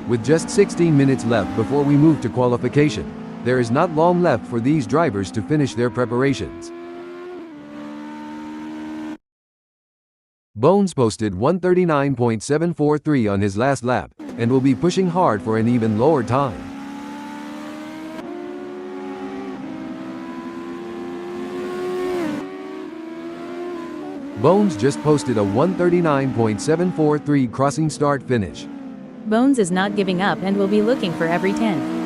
With just 16 minutes left before we move to qualification, there is not long left for these drivers to finish their preparations. Bones posted 1:39.743 on his last lap, and will be pushing hard for an even lower time. Bones just posted a 1:39.743 crossing start finish. Bones is not giving up and will be looking for every 10th.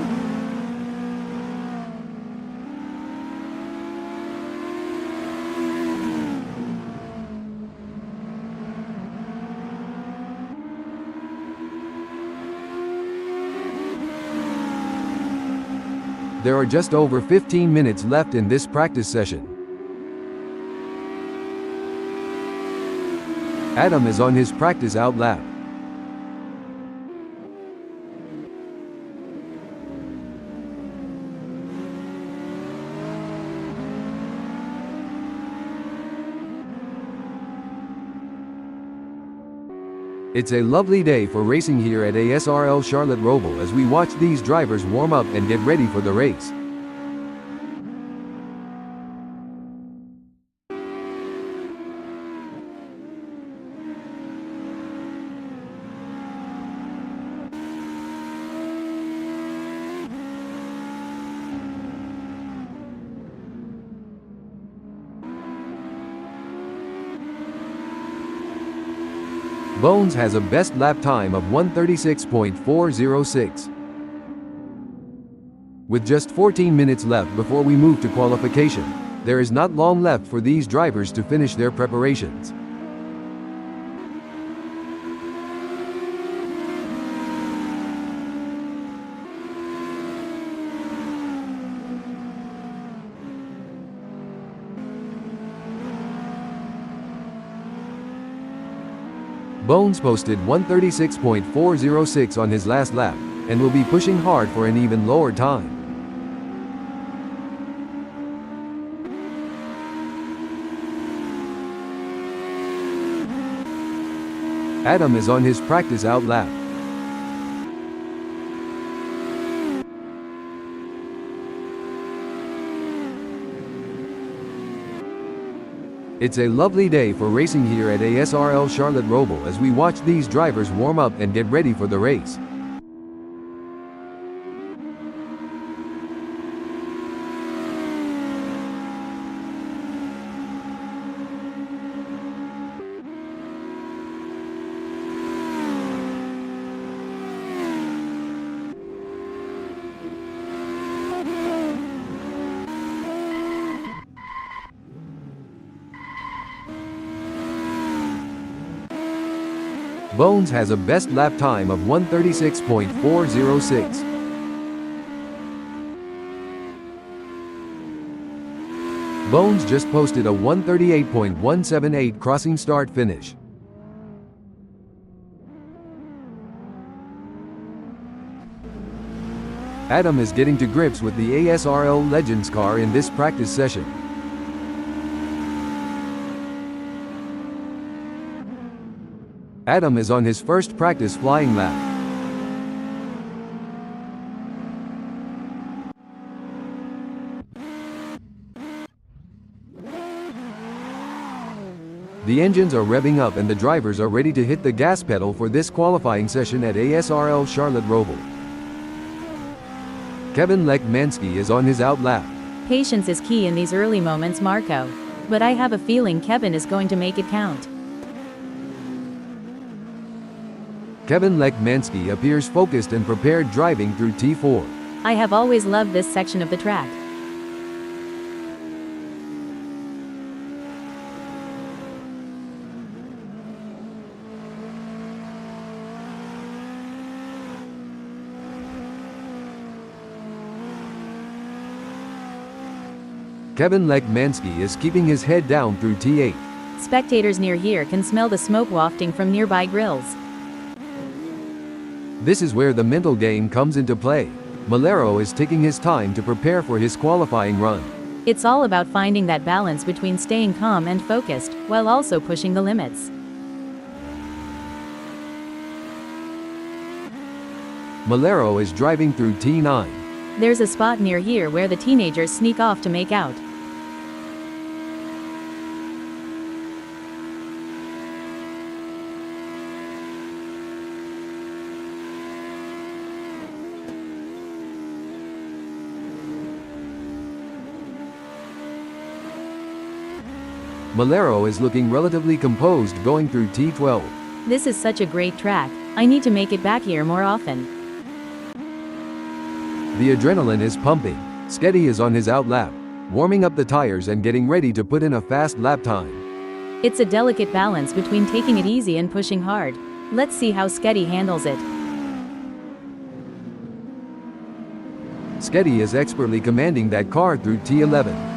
There are just over 15 minutes left in this practice session. Adam is on his practice out lap. It's a lovely day for racing here at ASRL Charlotte Roval as we watch these drivers warm up and get ready for the race. Bones has a best lap time of 1:36.406. With just 14 minutes left before we move to qualification, there is not long left for these drivers to finish their preparations. Bones posted 1:36.406 on his last lap, and will be pushing hard for an even lower time. Adam is on his practice out lap. It's a lovely day for racing here at ASRL Charlotte Roval as we watch these drivers warm up and get ready for the race. Bones has a best lap time of 1:36.406. Bones just posted a 1:38.178 crossing start finish. Adam is getting to grips with the ASRL Legends car in this practice session. Adam is on his first practice flying lap. The engines are revving up and the drivers are ready to hit the gas pedal for this qualifying session at ASRL Charlotte Roval. Kevin Lekmansky is on his out lap. Patience is key in these early moments, Marco. But I have a feeling Kevin is going to make it count. Kevin Lekmansky appears focused and prepared driving through T4. I have always loved this section of the track. Kevin Lekmansky is keeping his head down through T8. Spectators near here can smell the smoke wafting from nearby grills. This is where the mental game comes into play. Malero is taking his time to prepare for his qualifying run. It's all about finding that balance between staying calm and focused, while also pushing the limits. Malero is driving through T9. There's a spot near here where the teenagers sneak off to make out. Malero is looking relatively composed going through T12. This is such a great track. I need to make it back here more often. The adrenaline is pumping. Sketty is on his out lap, warming up the tires and getting ready to put in a fast lap time. It's a delicate balance between taking it easy and pushing hard. Let's see how Sketty handles it. Sketty is expertly commanding that car through T11.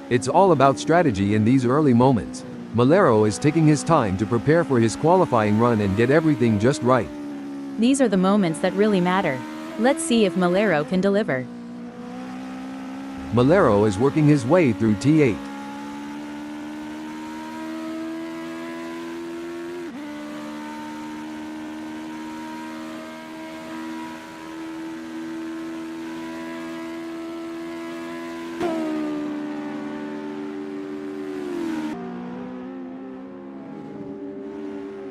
It's all about strategy in these early moments. Malero is taking his time to prepare for his qualifying run and get everything just right. These are the moments that really matter. Let's see if Malero can deliver. Malero is working his way through T8.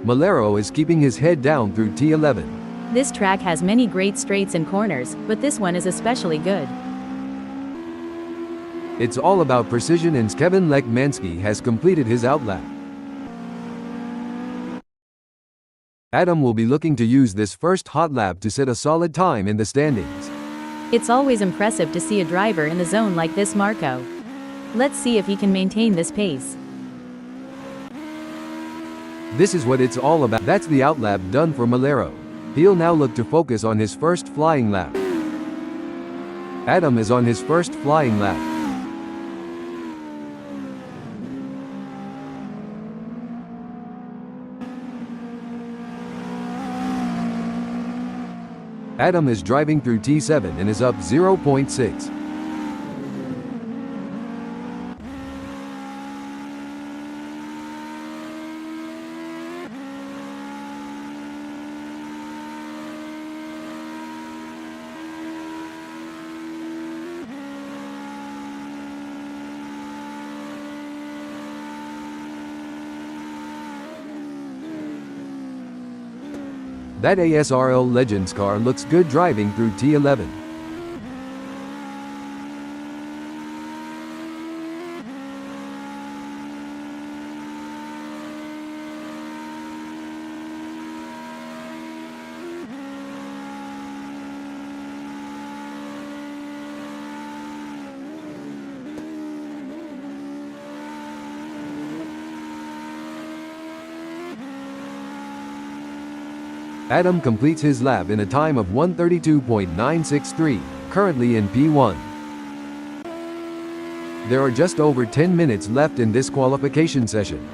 Malero is keeping his head down through T11. This track has many great straights and corners, but this one is especially good. It's all about precision and Kevin Lekmansky has completed his outlap. Adam will be looking to use this first hot lap to set a solid time in the standings. It's always impressive to see a driver in the zone like this Marco. Let's see if he can maintain this pace. This is what it's all about. That's the outlap done for Malero. He'll now look to focus on his first flying lap. Adam is on his first flying lap. Adam is driving through T7 and is up 0.6. That ASRL Legends car looks good driving through T11. Adam completes his lap in a time of 1:32.963, currently in P1. There are just over 10 minutes left in this qualification session.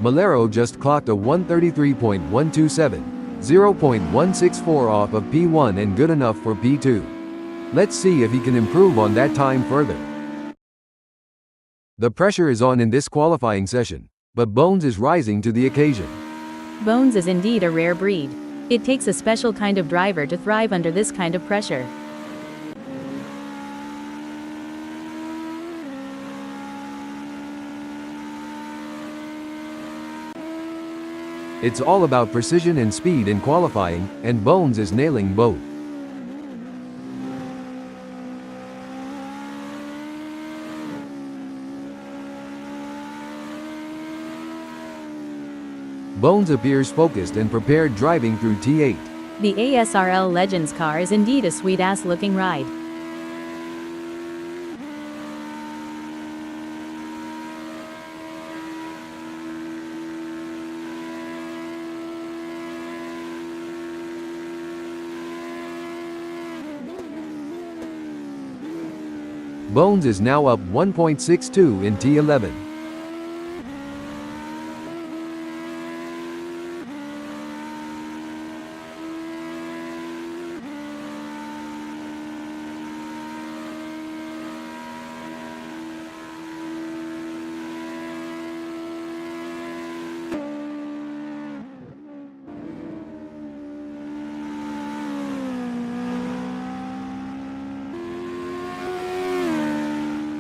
Malero just clocked a 1:33.127, 0.164 off of P1 and good enough for P2. Let's see if he can improve on that time further. The pressure is on in this qualifying session, but Bones is rising to the occasion. Bones is indeed a rare breed. It takes a special kind of driver to thrive under this kind of pressure. It's all about precision and speed in qualifying, and Bones is nailing both. Bones appears focused and prepared driving through T8. The ASRL Legends car is indeed a sweet-ass looking ride. Bones is now up 1.62 in T11.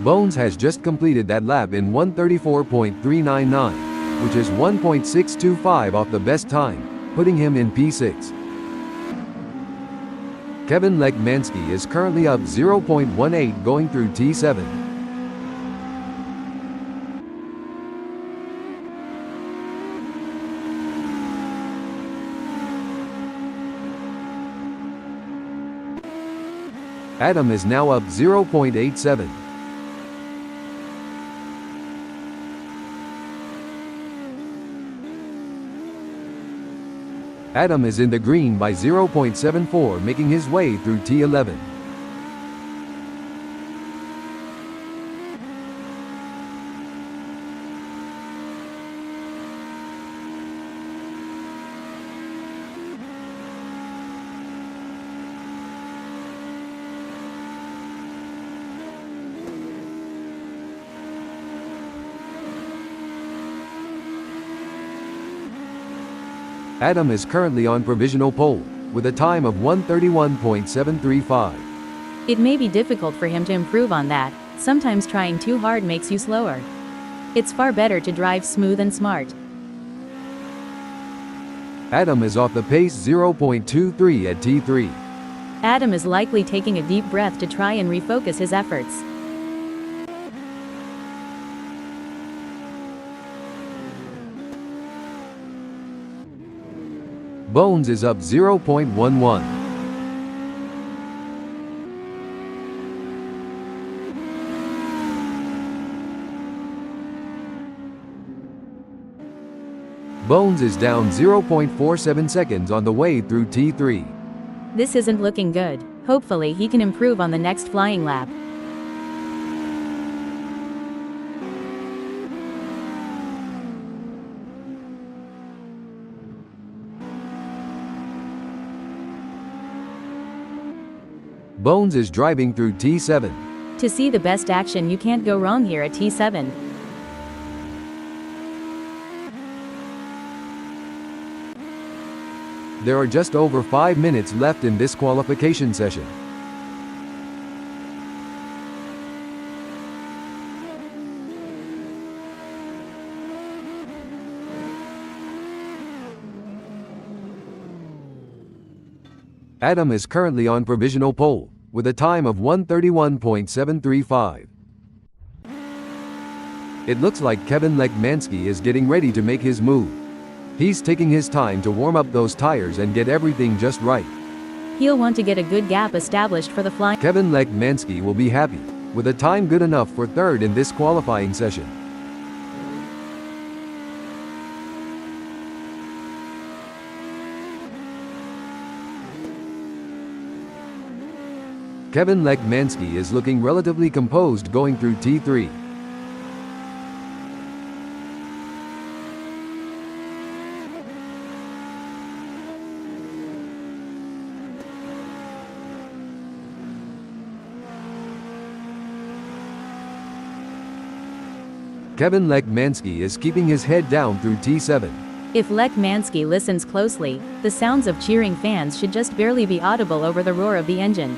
Bones has just completed that lap in 1:34.399, which is 1.625 off the best time, putting him in P6. Kevin Lekmanski is currently up 0.18 going through T7. Adam is now up 0.87. Adam is in the green by 0.74, making his way through T11. Adam is currently on provisional pole, with a time of 1:31.735. It may be difficult for him to improve on that. Sometimes trying too hard makes you slower. It's far better to drive smooth and smart. Adam is off the pace 0.23 at T3. Adam is likely taking a deep breath to try and refocus his efforts. Bones is up 0.11. Bones is down 0.47 seconds on the way through T3. This isn't looking good. Hopefully he can improve on the next flying lap. Bones is driving through T7. To see the best action, you can't go wrong here at T7. There are just over 5 minutes left in this qualification session. Adam is currently on provisional pole, with a time of 1:31.735. It looks like Kevin Lekmanski is getting ready to make his move. He's taking his time to warm up those tires and get everything just right. He'll want to get a good gap established for the flying. Kevin Lekmanski will be happy, with a time good enough for third in this qualifying session. Kevin Lekmanski is looking relatively composed going through T3. Kevin Lekmanski is keeping his head down through T7. If Lekmanski listens closely, the sounds of cheering fans should just barely be audible over the roar of the engine.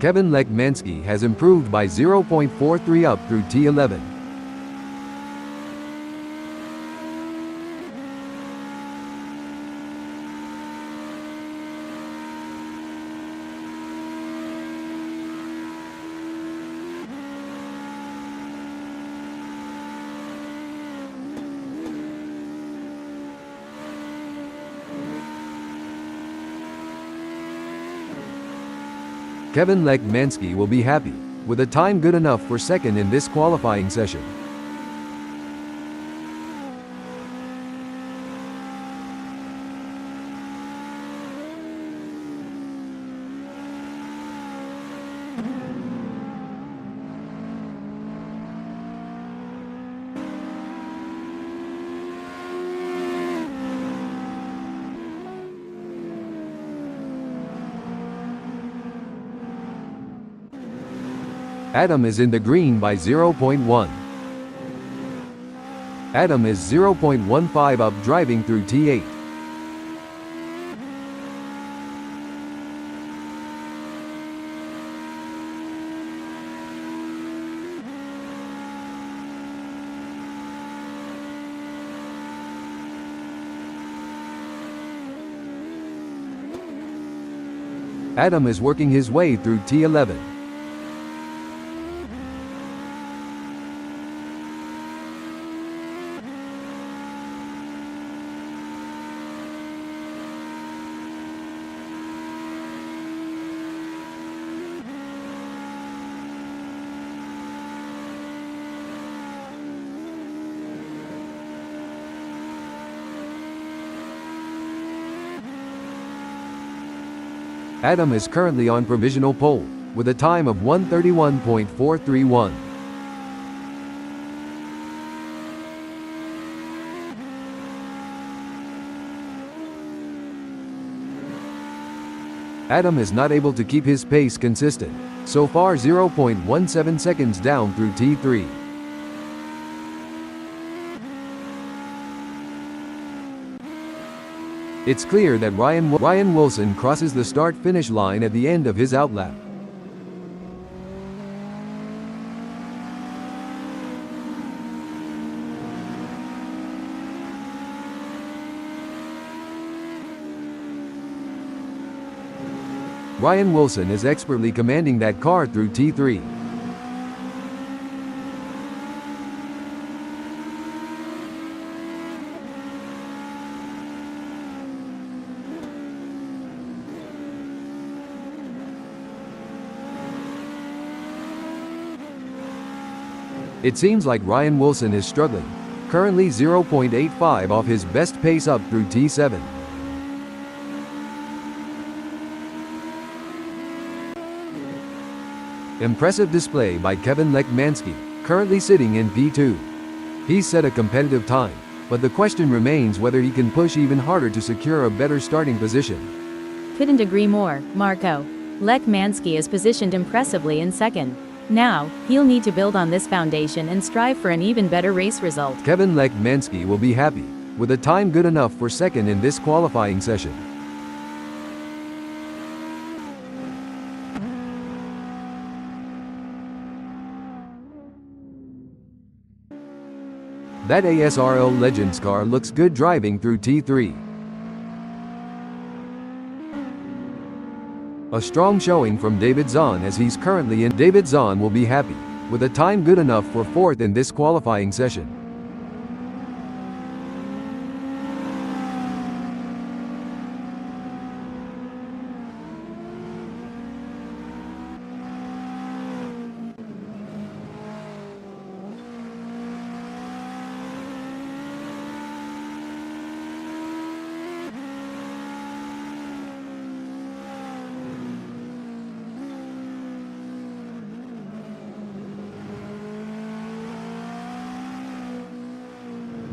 Kevin Lekmanski has improved by 0.43 up through T11. Kevin Lekmansky will be happy, with a time good enough for second in this qualifying session. Adam is in the green by 0.1. Adam is 0.15 up driving through T8. Adam is working his way through T11. Adam is currently on provisional pole, with a time of 1:31.431. Adam is not able to keep his pace consistent, so far 0.17 seconds down through T3. It's clear that Ryan Wilson crosses the start-finish line at the end of his outlap. Ryan Wilson is expertly commanding that car through T3. It seems like Ryan Wilson is struggling, currently 0.85 off his best pace up through T7. Impressive display by Kevin Lekmansky, currently sitting in P2. He's set a competitive time, but the question remains whether he can push even harder to secure a better starting position. Couldn't agree more, Marco. Lekmansky is positioned impressively in second. Now, he'll need to build on this foundation and strive for an even better race result. Kevin Lekmansky will be happy, with a time good enough for second in this qualifying session. That ASRL Legends car looks good driving through T3. A strong showing from David Zahn as he's currently in. David Zahn will be happy, with a time good enough for fourth in this qualifying session.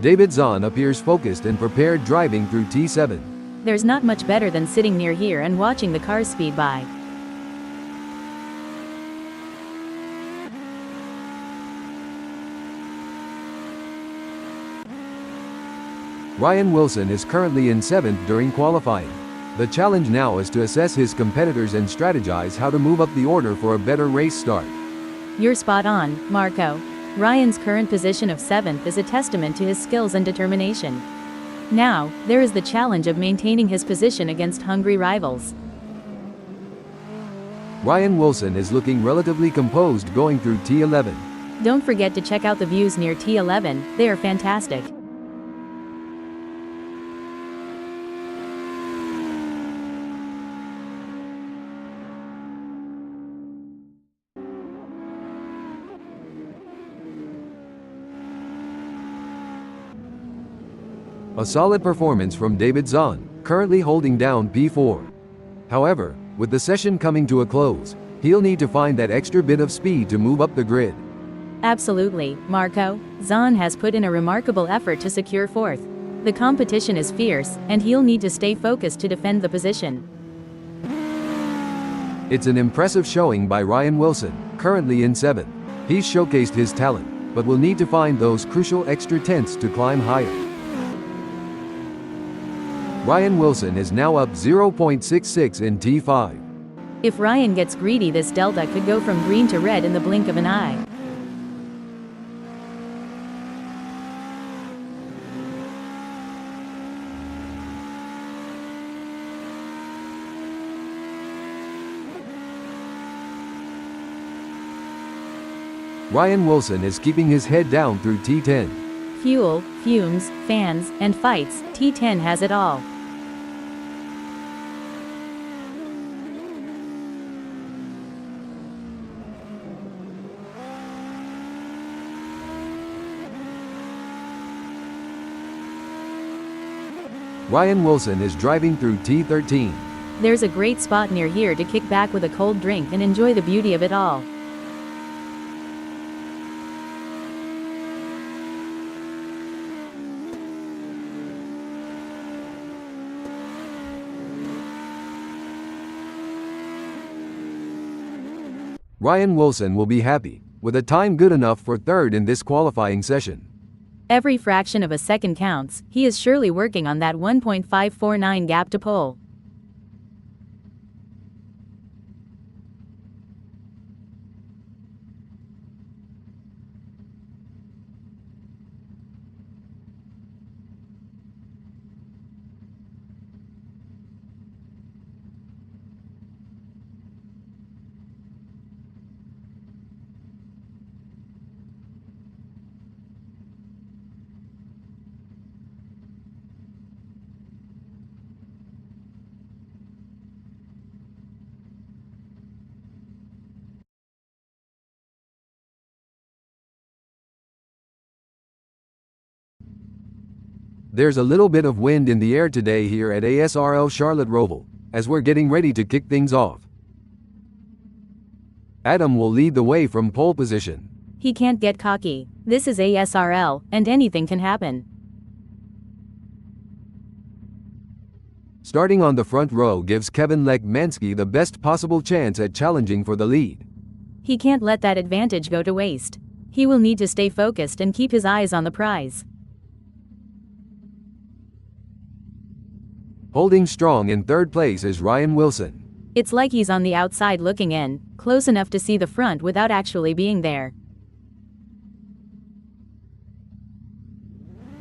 David Zahn appears focused and prepared driving through T7. There's not much better than sitting near here and watching the cars speed by. Ryan Wilson is currently in 7th during qualifying. The challenge now is to assess his competitors and strategize how to move up the order for a better race start. You're spot on, Marco. Ryan's current position of 7th is a testament to his skills and determination. Now, there is the challenge of maintaining his position against hungry rivals. Ryan Wilson is looking relatively composed going through T11. Don't forget to check out the views near T11, they are fantastic. A solid performance from David Zahn, currently holding down P4. However, with the session coming to a close, he'll need to find that extra bit of speed to move up the grid. Absolutely, Marco. Zahn has put in a remarkable effort to secure fourth. The competition is fierce, and he'll need to stay focused to defend the position. It's an impressive showing by Ryan Wilson, currently in 7th. He's showcased his talent, but will need to find those crucial extra tenths to climb higher. Ryan Wilson is now up 0.66 in T5. If Ryan gets greedy, this delta could go from green to red in the blink of an eye. Ryan Wilson is keeping his head down through T10. Fuel, fumes, fans, and fights, T10 has it all. Ryan Wilson is driving through T13. There's a great spot near here to kick back with a cold drink and enjoy the beauty of it all. Ryan Wilson will be happy, with a time good enough for third in this qualifying session. Every fraction of a second counts. He is surely working on that 1.549 gap to pole. There's a little bit of wind in the air today here at ASRL Charlotte Roval, as we're getting ready to kick things off. Adam will lead the way from pole position. He can't get cocky. This is ASRL, and anything can happen. Starting on the front row gives Kevin Lekmanski the best possible chance at challenging for the lead. He can't let that advantage go to waste. He will need to stay focused and keep his eyes on the prize. Holding strong in third place is Ryan Wilson. It's like he's on the outside looking in, close enough to see the front without actually being there.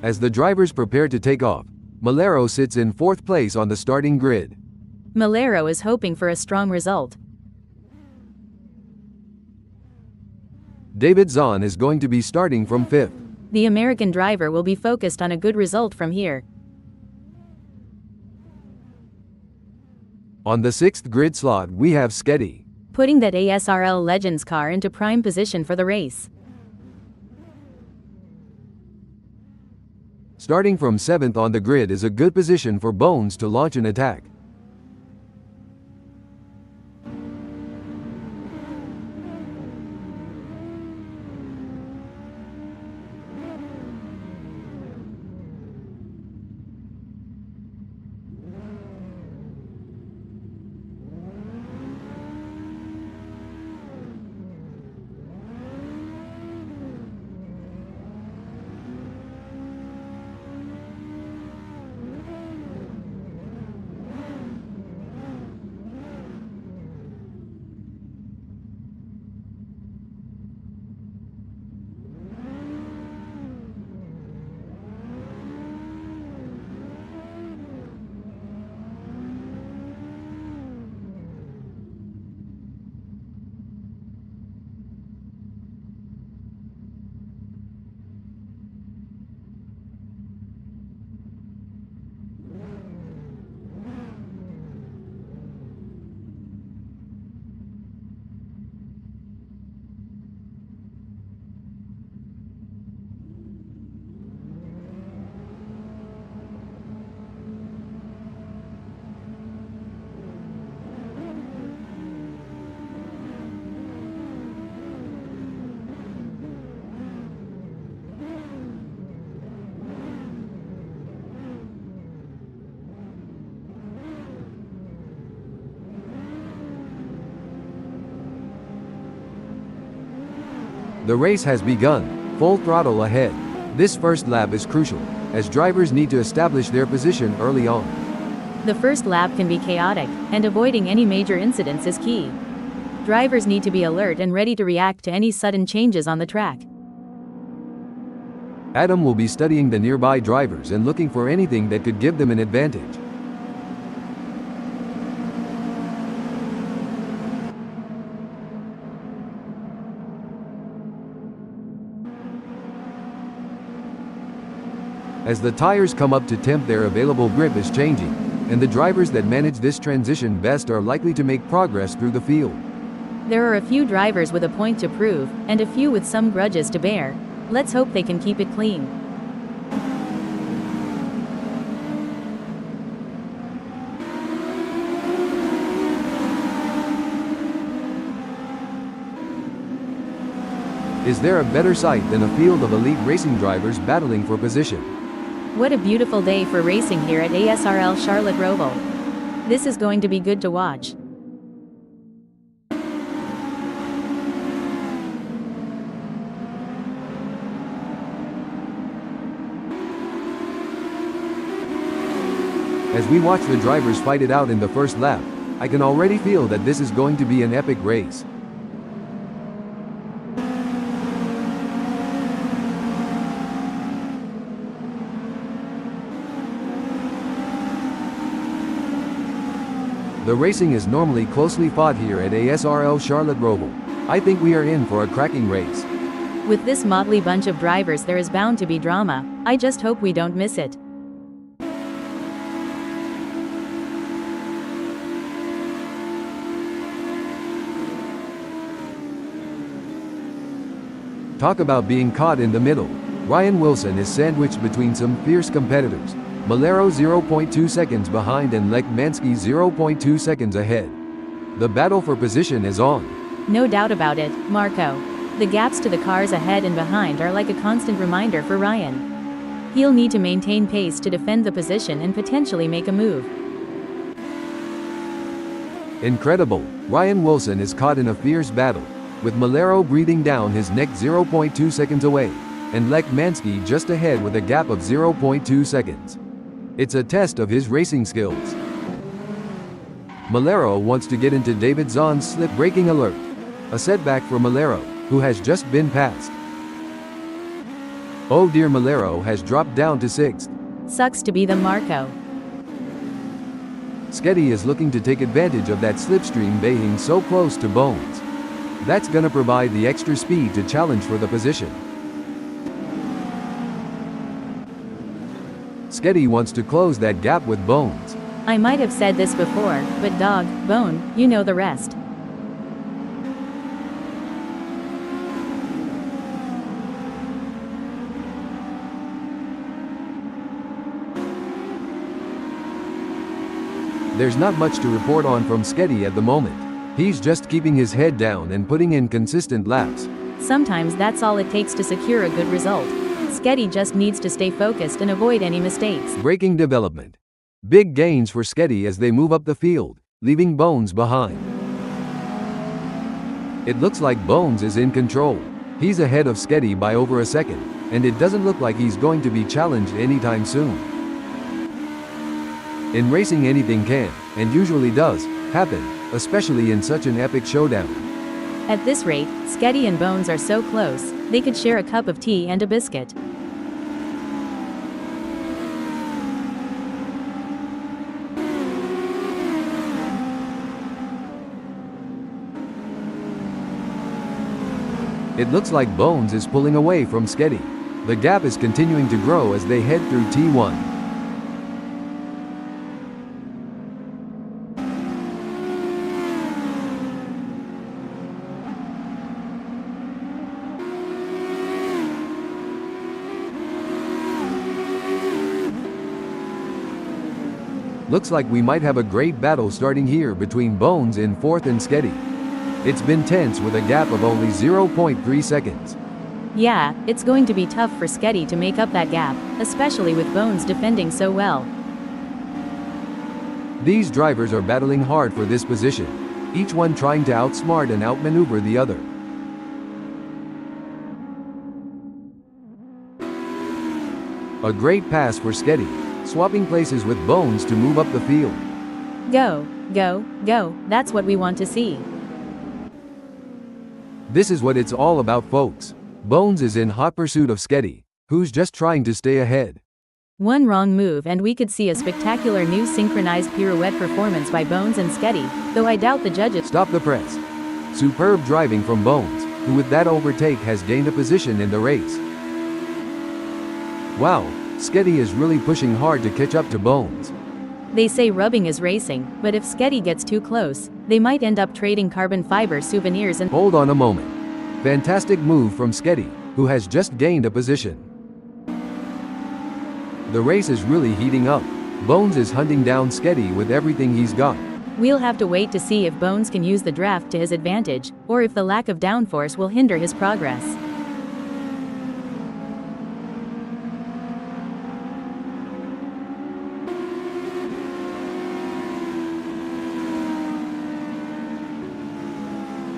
As the drivers prepare to take off, Malero sits in fourth place on the starting grid. Malero is hoping for a strong result. David Zahn is going to be starting from fifth. The American driver will be focused on a good result from here. On the sixth grid slot we have Sketty, putting that ASRL Legends car into prime position for the race. Starting from 7th on the grid is a good position for Bones to launch an attack. The race has begun, full throttle ahead. This first lap is crucial, as drivers need to establish their position early on. The first lap can be chaotic, and avoiding any major incidents is key. Drivers need to be alert and ready to react to any sudden changes on the track. Adam will be studying the nearby drivers and looking for anything that could give them an advantage. As the tires come up to temp, their available grip is changing, and the drivers that manage this transition best are likely to make progress through the field. There are a few drivers with a point to prove, and a few with some grudges to bear. Let's hope they can keep it clean. Is there a better sight than a field of elite racing drivers battling for position? What a beautiful day for racing here at ASRL Charlotte Roval. This is going to be good to watch. As we watch the drivers fight it out in the first lap, I can already feel that this is going to be an epic race. The racing is normally closely fought here at ASRL Charlotte Roval. I think we are in for a cracking race. With this motley bunch of drivers, there is bound to be drama. I just hope we don't miss it. Talk about being caught in the middle. Ryan Wilson is sandwiched between some fierce competitors. Malero 0.2 seconds behind and Lech Mansky 0.2 seconds ahead. The battle for position is on. No doubt about it, Marco. The gaps to the cars ahead and behind are like a constant reminder for Ryan. He'll need to maintain pace to defend the position and potentially make a move. Incredible. Ryan Wilson is caught in a fierce battle, with Malero breathing down his neck 0.2 seconds away, and Lech Mansky just ahead with a gap of 0.2 seconds. It's a test of his racing skills. Malero wants to get into David Zahn's slip braking alert. A setback for Malero, who has just been passed. Oh dear, Malero has dropped down to 6th. Sucks to be the Marco. Sketty is looking to take advantage of that slipstream being so close to Bones. That's gonna provide the extra speed to challenge for the position. Sketty wants to close that gap with Bones. I might have said this before, but dog, bone, you know the rest. There's not much to report on from Sketty at the moment. He's just keeping his head down and putting in consistent laps. Sometimes that's all it takes to secure a good result. Sketty just needs to stay focused and avoid any mistakes. Braking development. Big gains for Sketty as they move up the field, leaving Bones behind. It looks like Bones is in control. He's ahead of Sketty by over a second, and it doesn't look like he's going to be challenged anytime soon. In racing, anything can, and usually does, happen, especially in such an epic showdown. At this rate, Sketty and Bones are so close, they could share a cup of tea and a biscuit. It looks like Bones is pulling away from Sketty. The gap is continuing to grow as they head through T1. Looks like we might have a great battle starting here between Bones in 4th and Sketty. It's been tense with a gap of only 0.3 seconds. Yeah, it's going to be tough for Sketty to make up that gap, especially with Bones defending so well. These drivers are battling hard for this position, each one trying to outsmart and outmaneuver the other. A great pass for Sketty, swapping places with Bones to move up the field. Go, go, go, that's what we want to see. This is what it's all about, folks. Bones is in hot pursuit of Sketty, who's just trying to stay ahead. One wrong move and we could see a spectacular new synchronized pirouette performance by Bones and Sketty, though I doubt the judges. Stop the press. Superb driving from Bones, who with that overtake has gained a position in the race. Wow, Sketty is really pushing hard to catch up to Bones. They say rubbing is racing, but if Sketty gets too close, they might end up trading carbon fiber souvenirs and— Hold on a moment. Fantastic move from Sketty, who has just gained a position. The race is really heating up. Bones is hunting down Sketty with everything he's got. We'll have to wait to see if Bones can use the draft to his advantage, or if the lack of downforce will hinder his progress.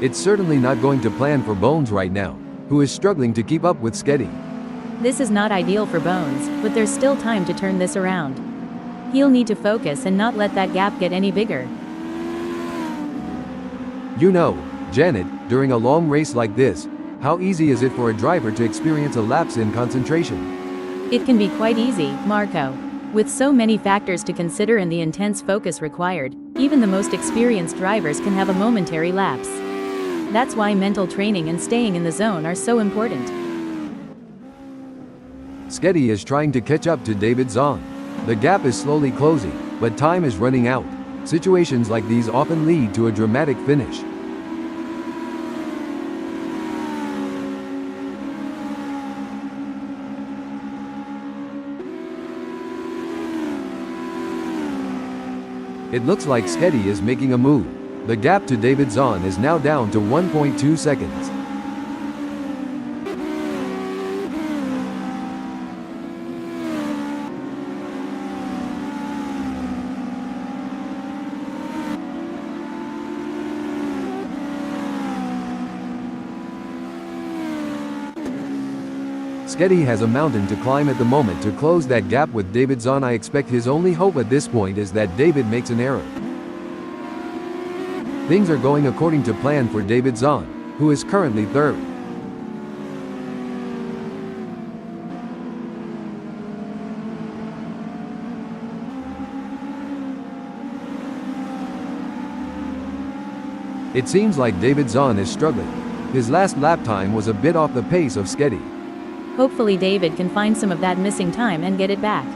It's certainly not going to plan for Bones right now, who is struggling to keep up with Sketty. This is not ideal for Bones, but there's still time to turn this around. He'll need to focus and not let that gap get any bigger. You know, Janet, during a long race like this, how easy is it for a driver to experience a lapse in concentration? It can be quite easy, Marco. With so many factors to consider and the intense focus required, even the most experienced drivers can have a momentary lapse. That's why mental training and staying in the zone are so important. Sketty is trying to catch up to David Zahn. The gap is slowly closing, but time is running out. Situations like these often lead to a dramatic finish. It looks like Sketty is making a move. The gap to David Zahn is now down to 1.2 seconds. Sketty has a mountain to climb at the moment to close that gap with David Zahn. I expect his only hope at this point is that David makes an error. Things are going according to plan for David Zahn, who is currently third. It seems like David Zahn is struggling. His last lap time was a bit off the pace of Sketty. Hopefully David can find some of that missing time and get it back.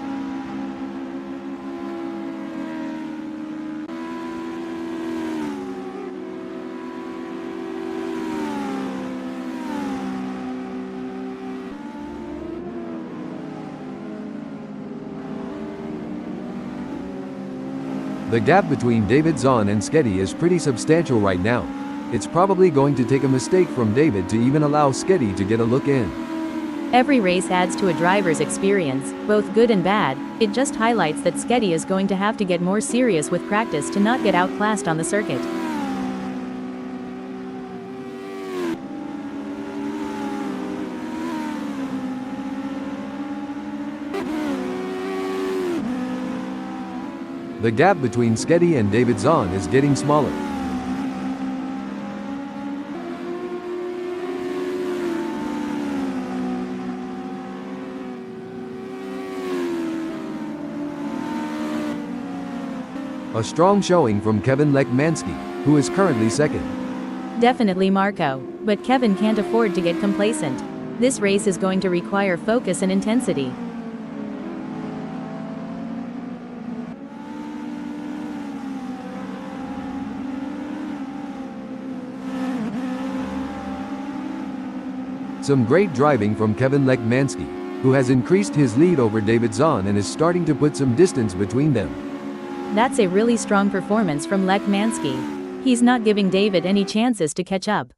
The gap between David Zahn and Sketty is pretty substantial right now. It's probably going to take a mistake from David to even allow Sketty to get a look in. Every race adds to a driver's experience, both good and bad. It just highlights that Sketty is going to have to get more serious with practice to not get outclassed on the circuit. The gap between Sketty and David Zahn is getting smaller. A strong showing from Kevin Lekmansky, who is currently second. Definitely Marco, but Kevin can't afford to get complacent. This race is going to require focus and intensity. Some great driving from Kevin Lekmansky, who has increased his lead over David Zahn and is starting to put some distance between them. That's a really strong performance from Lekmansky. He's not giving David any chances to catch up.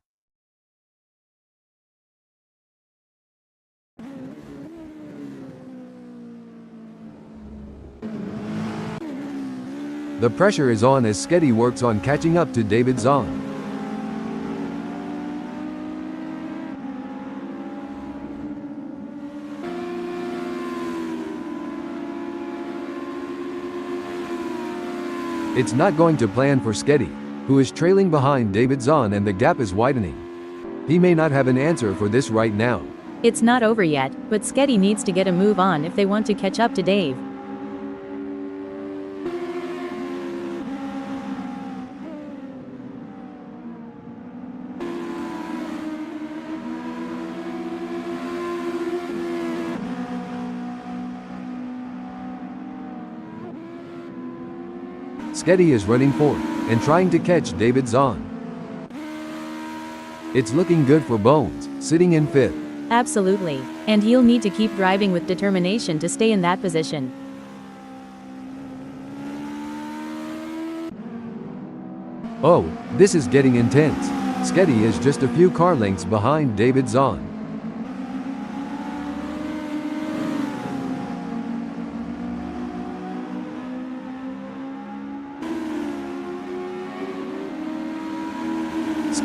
The pressure is on as Sketty works on catching up to David Zahn. It's not going to plan for Sketty, who is trailing behind David Zahn, and the gap is widening. He may not have an answer for this right now. It's not over yet, but Sketty needs to get a move on if they want to catch up to Dave. Sketty is running forward and trying to catch David Zahn. It's looking good for Bones, sitting in 5th. Absolutely. And he'll need to keep driving with determination to stay in that position. Oh, this is getting intense. Sketty is just a few car lengths behind David Zahn.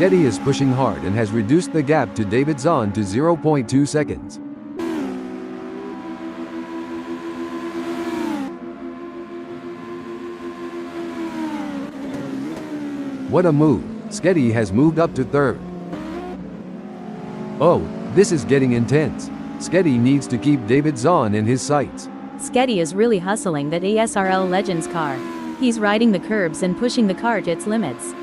Sketty is pushing hard and has reduced the gap to David Zahn to 0.2 seconds. What a move! Sketty has moved up to 3rd. Oh, this is getting intense. Sketty needs to keep David Zahn in his sights. Sketty is really hustling that ASRL Legends car. He's riding the curbs and pushing the car to its limits.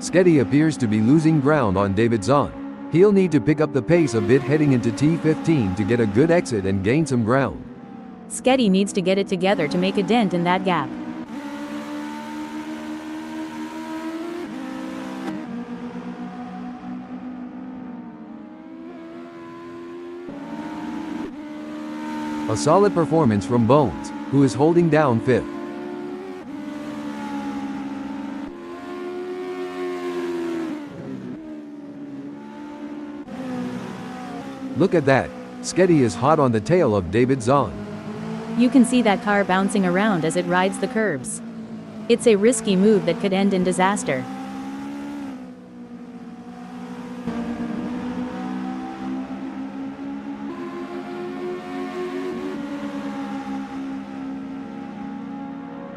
Sketty appears to be losing ground on David Zahn. He'll need to pick up the pace a bit heading into T15 to get a good exit and gain some ground. Sketty needs to get it together to make a dent in that gap. A solid performance from Bones, who is holding down 5th. Look at that. Sketty is hot on the tail of David Zahn. You can see that car bouncing around as it rides the curbs. It's a risky move that could end in disaster.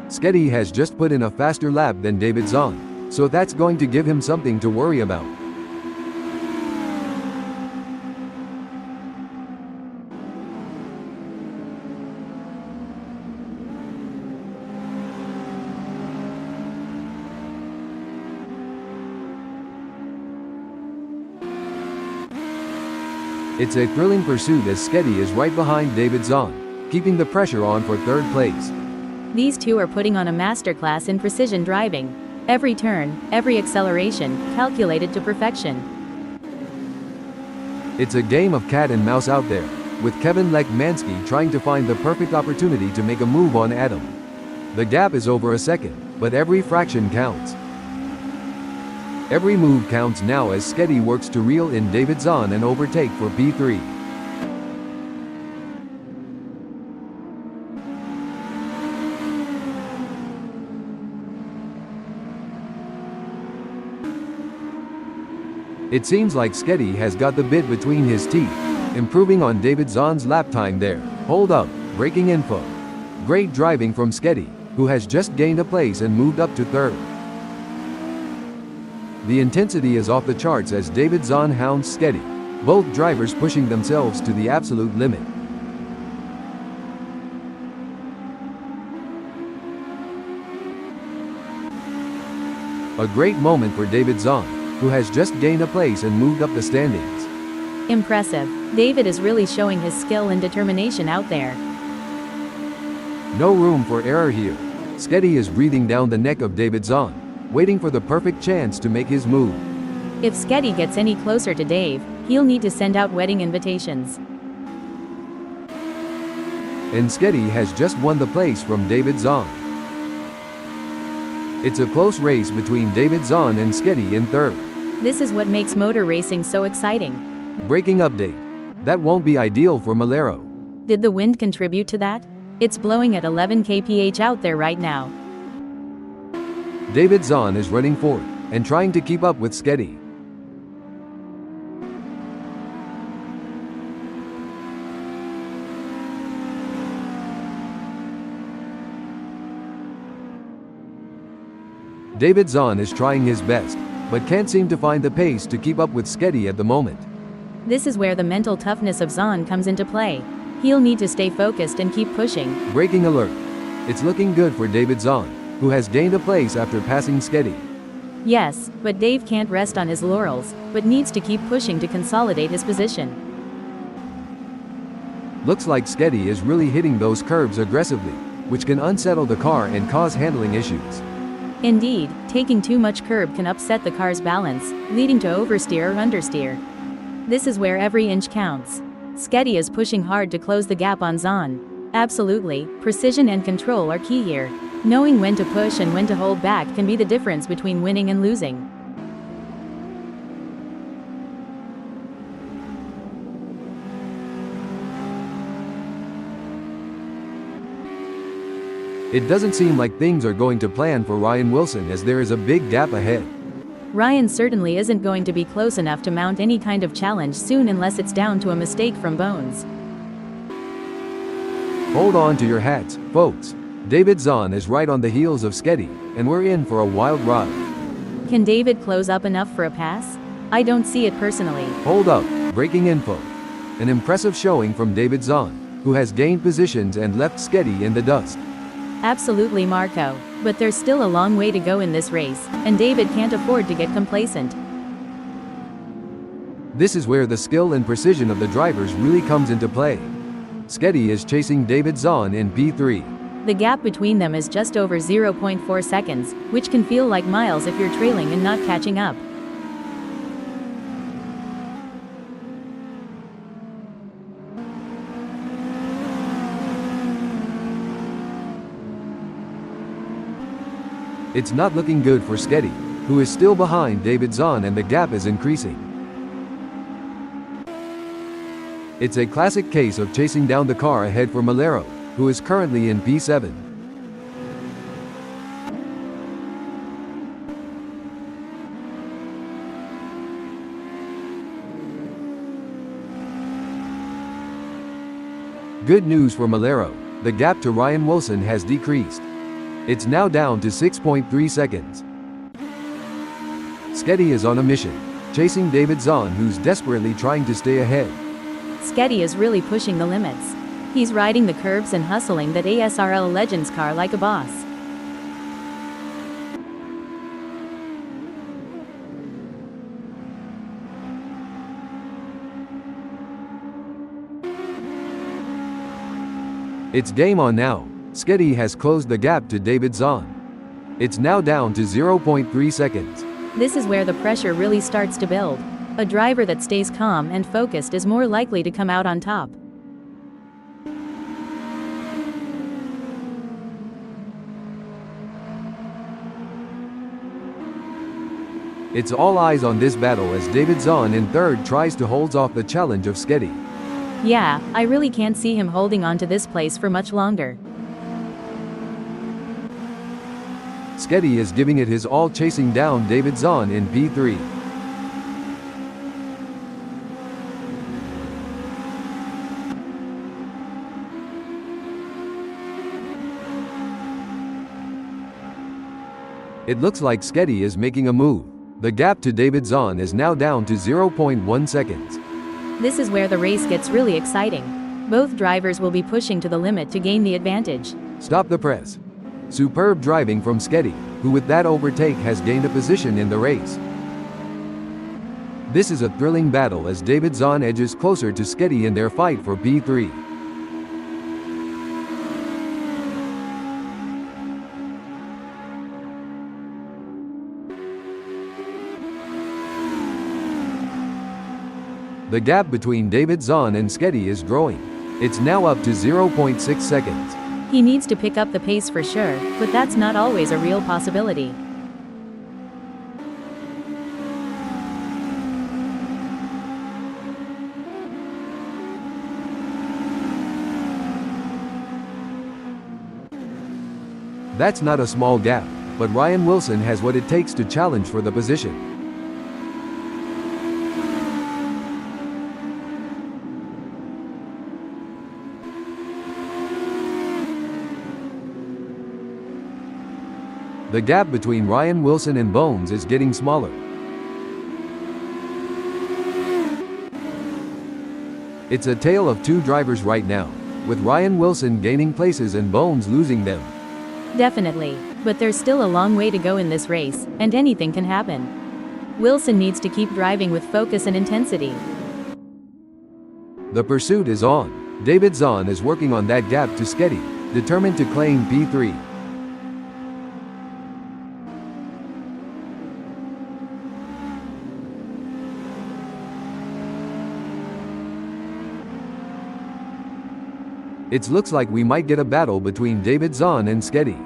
Sketty has just put in a faster lap than David Zahn, so that's going to give him something to worry about. It's a thrilling pursuit as Sketty is right behind David Zahn, keeping the pressure on for 3rd place. These two are putting on a masterclass in precision driving. Every turn, every acceleration, calculated to perfection. It's a game of cat and mouse out there, with Kevin Lekmansky trying to find the perfect opportunity to make a move on Adam. The gap is over a second, but every fraction counts. Every move counts now as Sketty works to reel in David Zahn and overtake for P3. It seems like Sketty has got the bit between his teeth, improving on David Zahn's lap time there. Hold up, breaking info. Great driving from Sketty, who has just gained a place and moved up to 3rd. The intensity is off the charts as David Zahn hounds Sketty, both drivers pushing themselves to the absolute limit. A great moment for David Zahn, who has just gained a place and moved up the standings. Impressive. David is really showing his skill and determination out there. No room for error here. Sketty is breathing down the neck of David Zahn, waiting for the perfect chance to make his move. If Sketty gets any closer to Dave, he'll need to send out wedding invitations. And Sketty has just won the place from David Zahn. It's a close race between David Zahn and Sketty in 3rd. This is what makes motor racing so exciting. Breaking update. That won't be ideal for Malero. Did the wind contribute to that? It's blowing at 11 kph out there right now. David Zahn is running forward and trying to keep up with Sketty. David Zahn is trying his best, but can't seem to find the pace to keep up with Sketty at the moment. This is where the mental toughness of Zahn comes into play. He'll need to stay focused and keep pushing. Braking alert. It's looking good for David Zahn, who has gained a place after passing Sketty. Yes, but Dave can't rest on his laurels, but needs to keep pushing to consolidate his position. Looks like Sketty is really hitting those curbs aggressively, which can unsettle the car and cause handling issues. Indeed, taking too much curb can upset the car's balance, leading to oversteer or understeer. This is where every inch counts. Sketty is pushing hard to close the gap on Zahn. Absolutely, precision and control are key here. Knowing when to push and when to hold back can be the difference between winning and losing. It doesn't seem like things are going to plan for Ryan Wilson as there is a big gap ahead. Ryan certainly isn't going to be close enough to mount any kind of challenge soon unless it's down to a mistake from Bones. Hold on to your hats, folks. David Zahn is right on the heels of Sketty, and we're in for a wild ride. Can David close up enough for a pass? I don't see it personally. Hold up, breaking info. An impressive showing from David Zahn, who has gained positions and left Sketty in the dust. Absolutely, Marco. But there's still a long way to go in this race, and David can't afford to get complacent. This is where the skill and precision of the drivers really comes into play. Sketty is chasing David Zahn in P3. The gap between them is just over 0.4 seconds, which can feel like miles if you're trailing and not catching up. It's not looking good for Sketty, who is still behind David Zahn, and the gap is increasing. It's a classic case of chasing down the car ahead for Malero, who is currently in P7. Good news for Malero, the gap to Ryan Wilson has decreased. It's now down to 6.3 seconds. Sketty is on a mission, chasing David Zahn, who's desperately trying to stay ahead. Sketty is really pushing the limits. He's riding the curbs and hustling that ASRL Legends car like a boss. It's game on now. Sketty has closed the gap to David Zahn. It's now down to 0.3 seconds. This is where the pressure really starts to build. A driver that stays calm and focused is more likely to come out on top. It's all eyes on this battle as David Zahn in third tries to hold off the challenge of Sketty. Yeah, I really can't see him holding on to this place for much longer. Sketty is giving it his all, chasing down David Zahn in P3. It looks like Sketty is making a move. The gap to David Zahn is now down to 0.1 seconds. This is where the race gets really exciting. Both drivers will be pushing to the limit to gain the advantage. Stop the press. Superb driving from Sketty, who with that overtake has gained a position in the race. This is a thrilling battle as David Zahn edges closer to Sketty in their fight for P3. The gap between David Zahn and Sketty is growing. It's now up to 0.6 seconds. He needs to pick up the pace for sure, but that's not always a real possibility. That's not a small gap, but Ryan Wilson has what it takes to challenge for the position. The gap between Ryan Wilson and Bones is getting smaller. It's a tale of two drivers right now, with Ryan Wilson gaining places and Bones losing them. Definitely, but there's still a long way to go in this race, and anything can happen. Wilson needs to keep driving with focus and intensity. The pursuit is on. David Zahn is working on that gap to Sketty, determined to claim P3. It looks like we might get a battle between David Zahn and Sketty.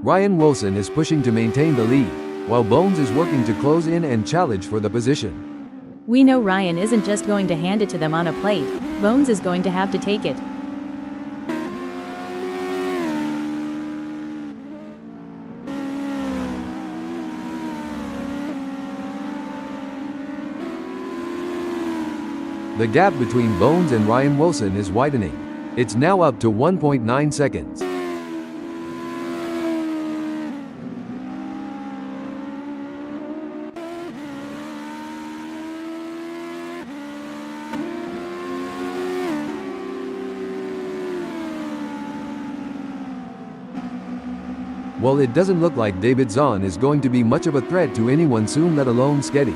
Ryan Wilson is pushing to maintain the lead, while Bones is working to close in and challenge for the position. We know Ryan isn't just going to hand it to them on a plate, Bones is going to have to take it. The gap between Bones and Ryan Wilson is widening. It's now up to 1.9 seconds. Well, it doesn't look like David Zahn is going to be much of a threat to anyone soon, let alone Sketty.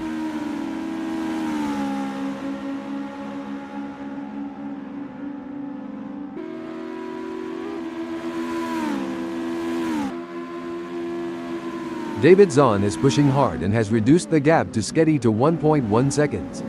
David Zahn is pushing hard and has reduced the gap to Sketty to 1.1 seconds.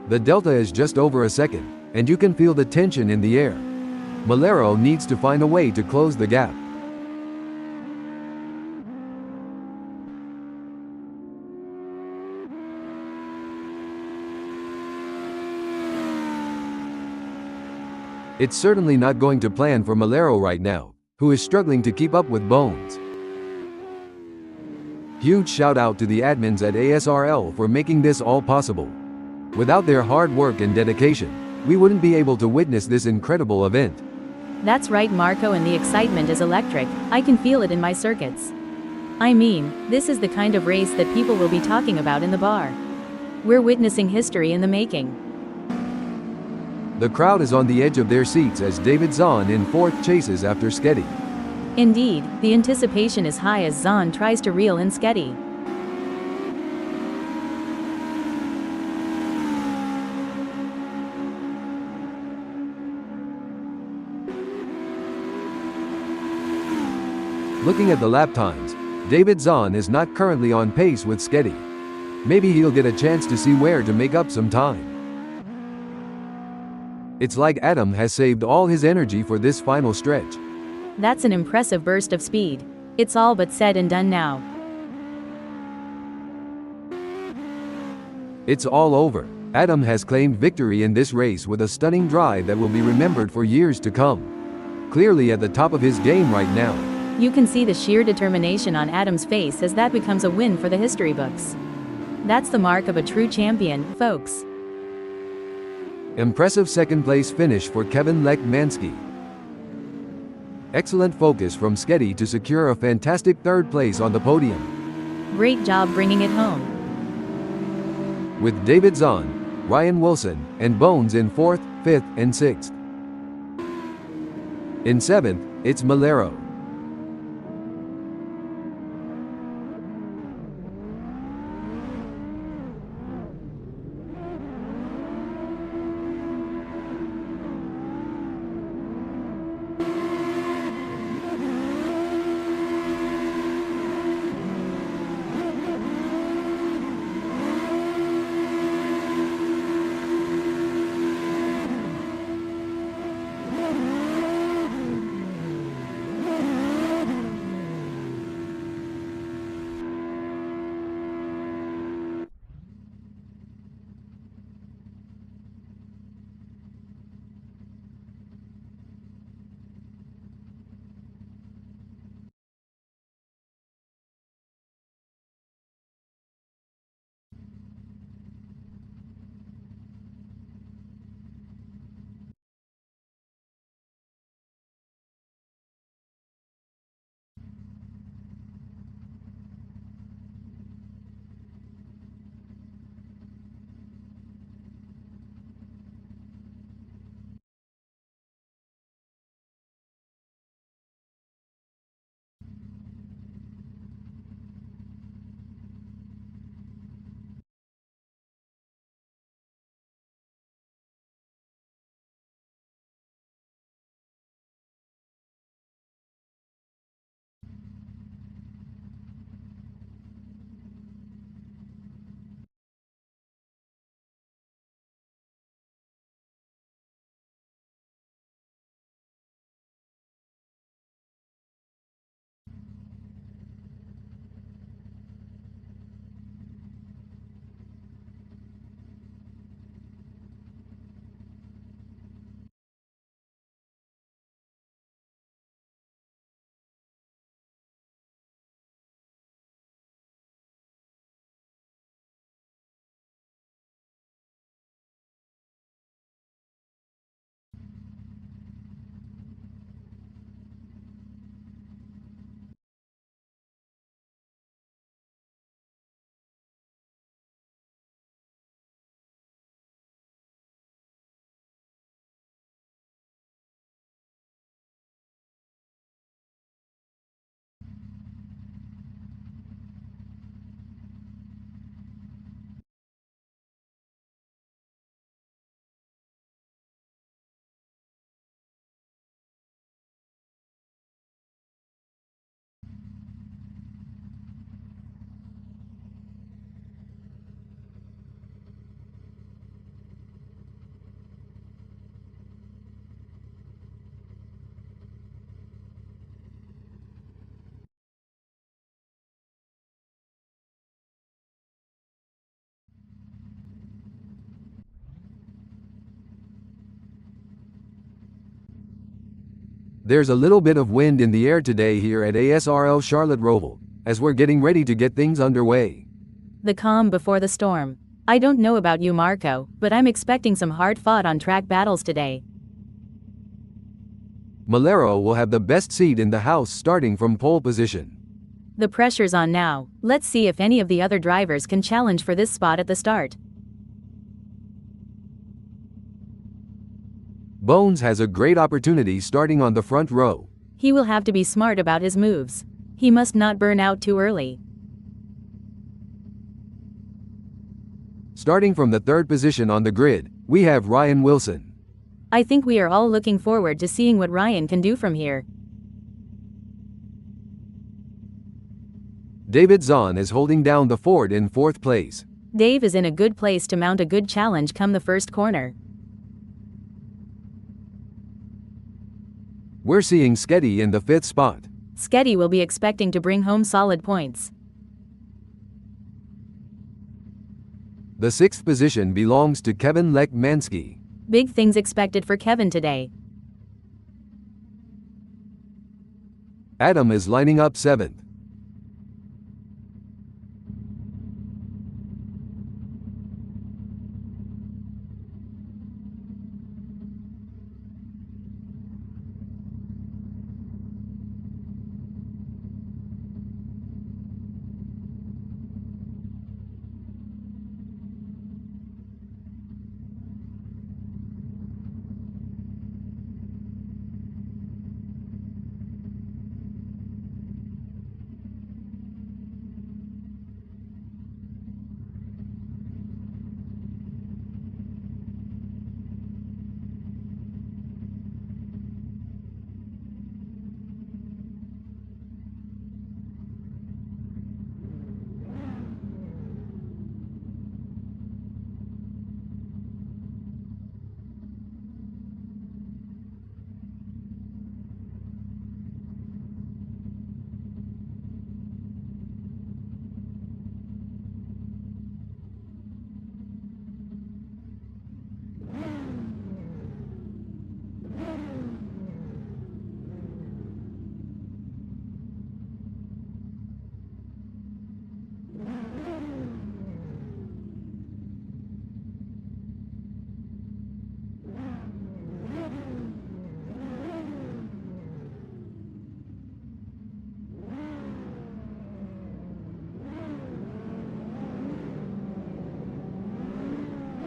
The delta is just over a second, and you can feel the tension in the air. Malero needs to find a way to close the gap. It's certainly not going to plan for Malero right now, who is struggling to keep up with Bones. Huge shout out to the admins at ASRL for making this all possible. Without their hard work and dedication, we wouldn't be able to witness this incredible event. That's right, Marco, and the excitement is electric. I can feel it in my circuits. I mean, this is the kind of race that people will be talking about in the bar. We're witnessing history in the making. The crowd is on the edge of their seats as David Zahn in fourth chases after Sketty. Indeed, the anticipation is high as Zahn tries to reel in Sketty. Looking at the lap times, David Zahn is not currently on pace with Sketty. Maybe he'll get a chance to see where to make up some time. It's like Adam has saved all his energy for this final stretch. That's an impressive burst of speed. It's all but said and done now. It's all over. Adam has claimed victory in this race with a stunning drive that will be remembered for years to come. Clearly at the top of his game right now. You can see the sheer determination on Adam's face as that becomes a win for the history books. That's the mark of a true champion, folks. Impressive second-place finish for Kevin Lekmansky. Excellent focus from Sketty to secure a fantastic third place on the podium. Great job bringing it home. With David Zahn, Ryan Wilson, and Bones in 4th, 5th, and 6th. In 7th, it's Malero. There's a little bit of wind in the air today here at ASRL Charlotte Roval, as we're getting ready to get things underway. The calm before the storm. I don't know about you, Marco, but I'm expecting some hard-fought on-track battles today. Malero will have the best seat in the house starting from pole position. The pressure's on now. Let's see if any of the other drivers can challenge for this spot at the start. Bones has a great opportunity starting on the front row. He will have to be smart about his moves. He must not burn out too early. Starting from the third position on the grid, we have Ryan Wilson. I think we are all looking forward to seeing what Ryan can do from here. David Zahn is holding down the fort in fourth place. Dave is in a good place to mount a good challenge come the first corner. We're seeing Sketty in the fifth spot. Sketty will be expecting to bring home solid points. The sixth position belongs to Kevin Lekmansky. Big things expected for Kevin today. Adam is lining up seventh.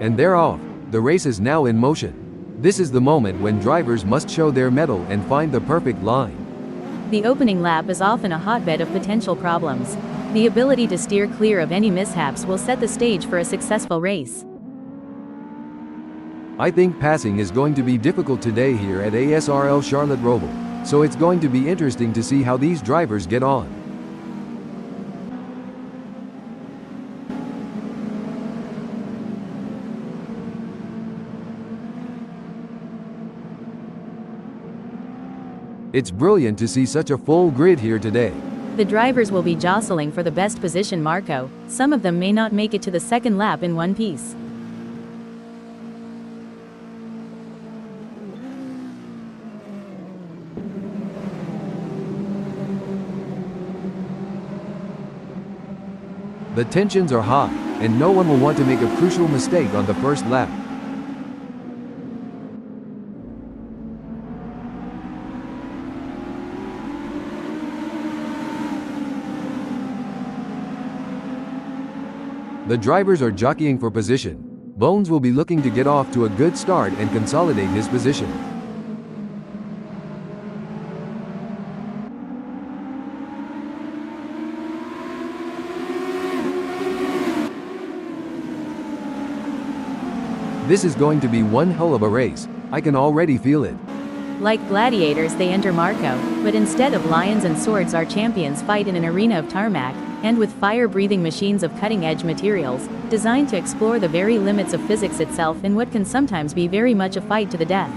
And they're off. The race is now in motion. This is the moment when drivers must show their mettle and find the perfect line. The opening lap is often a hotbed of potential problems. The ability to steer clear of any mishaps will set the stage for a successful race. I think passing is going to be difficult today here at ASRL Charlotte Roval, so it's going to be interesting to see how these drivers get on. It's brilliant to see such a full grid here today. The drivers will be jostling for the best position, Marco. Some of them may not make it to the second lap in one piece. The tensions are high, and no one will want to make a crucial mistake on the first lap. The drivers are jockeying for position. Bones will be looking to get off to a good start and consolidate his position. This is going to be one hell of a race. I can already feel it. Like gladiators, they enter Marco, but instead of lions and swords, our champions fight in an arena of tarmac, and with fire-breathing machines of cutting-edge materials, designed to explore the very limits of physics itself in what can sometimes be very much a fight to the death.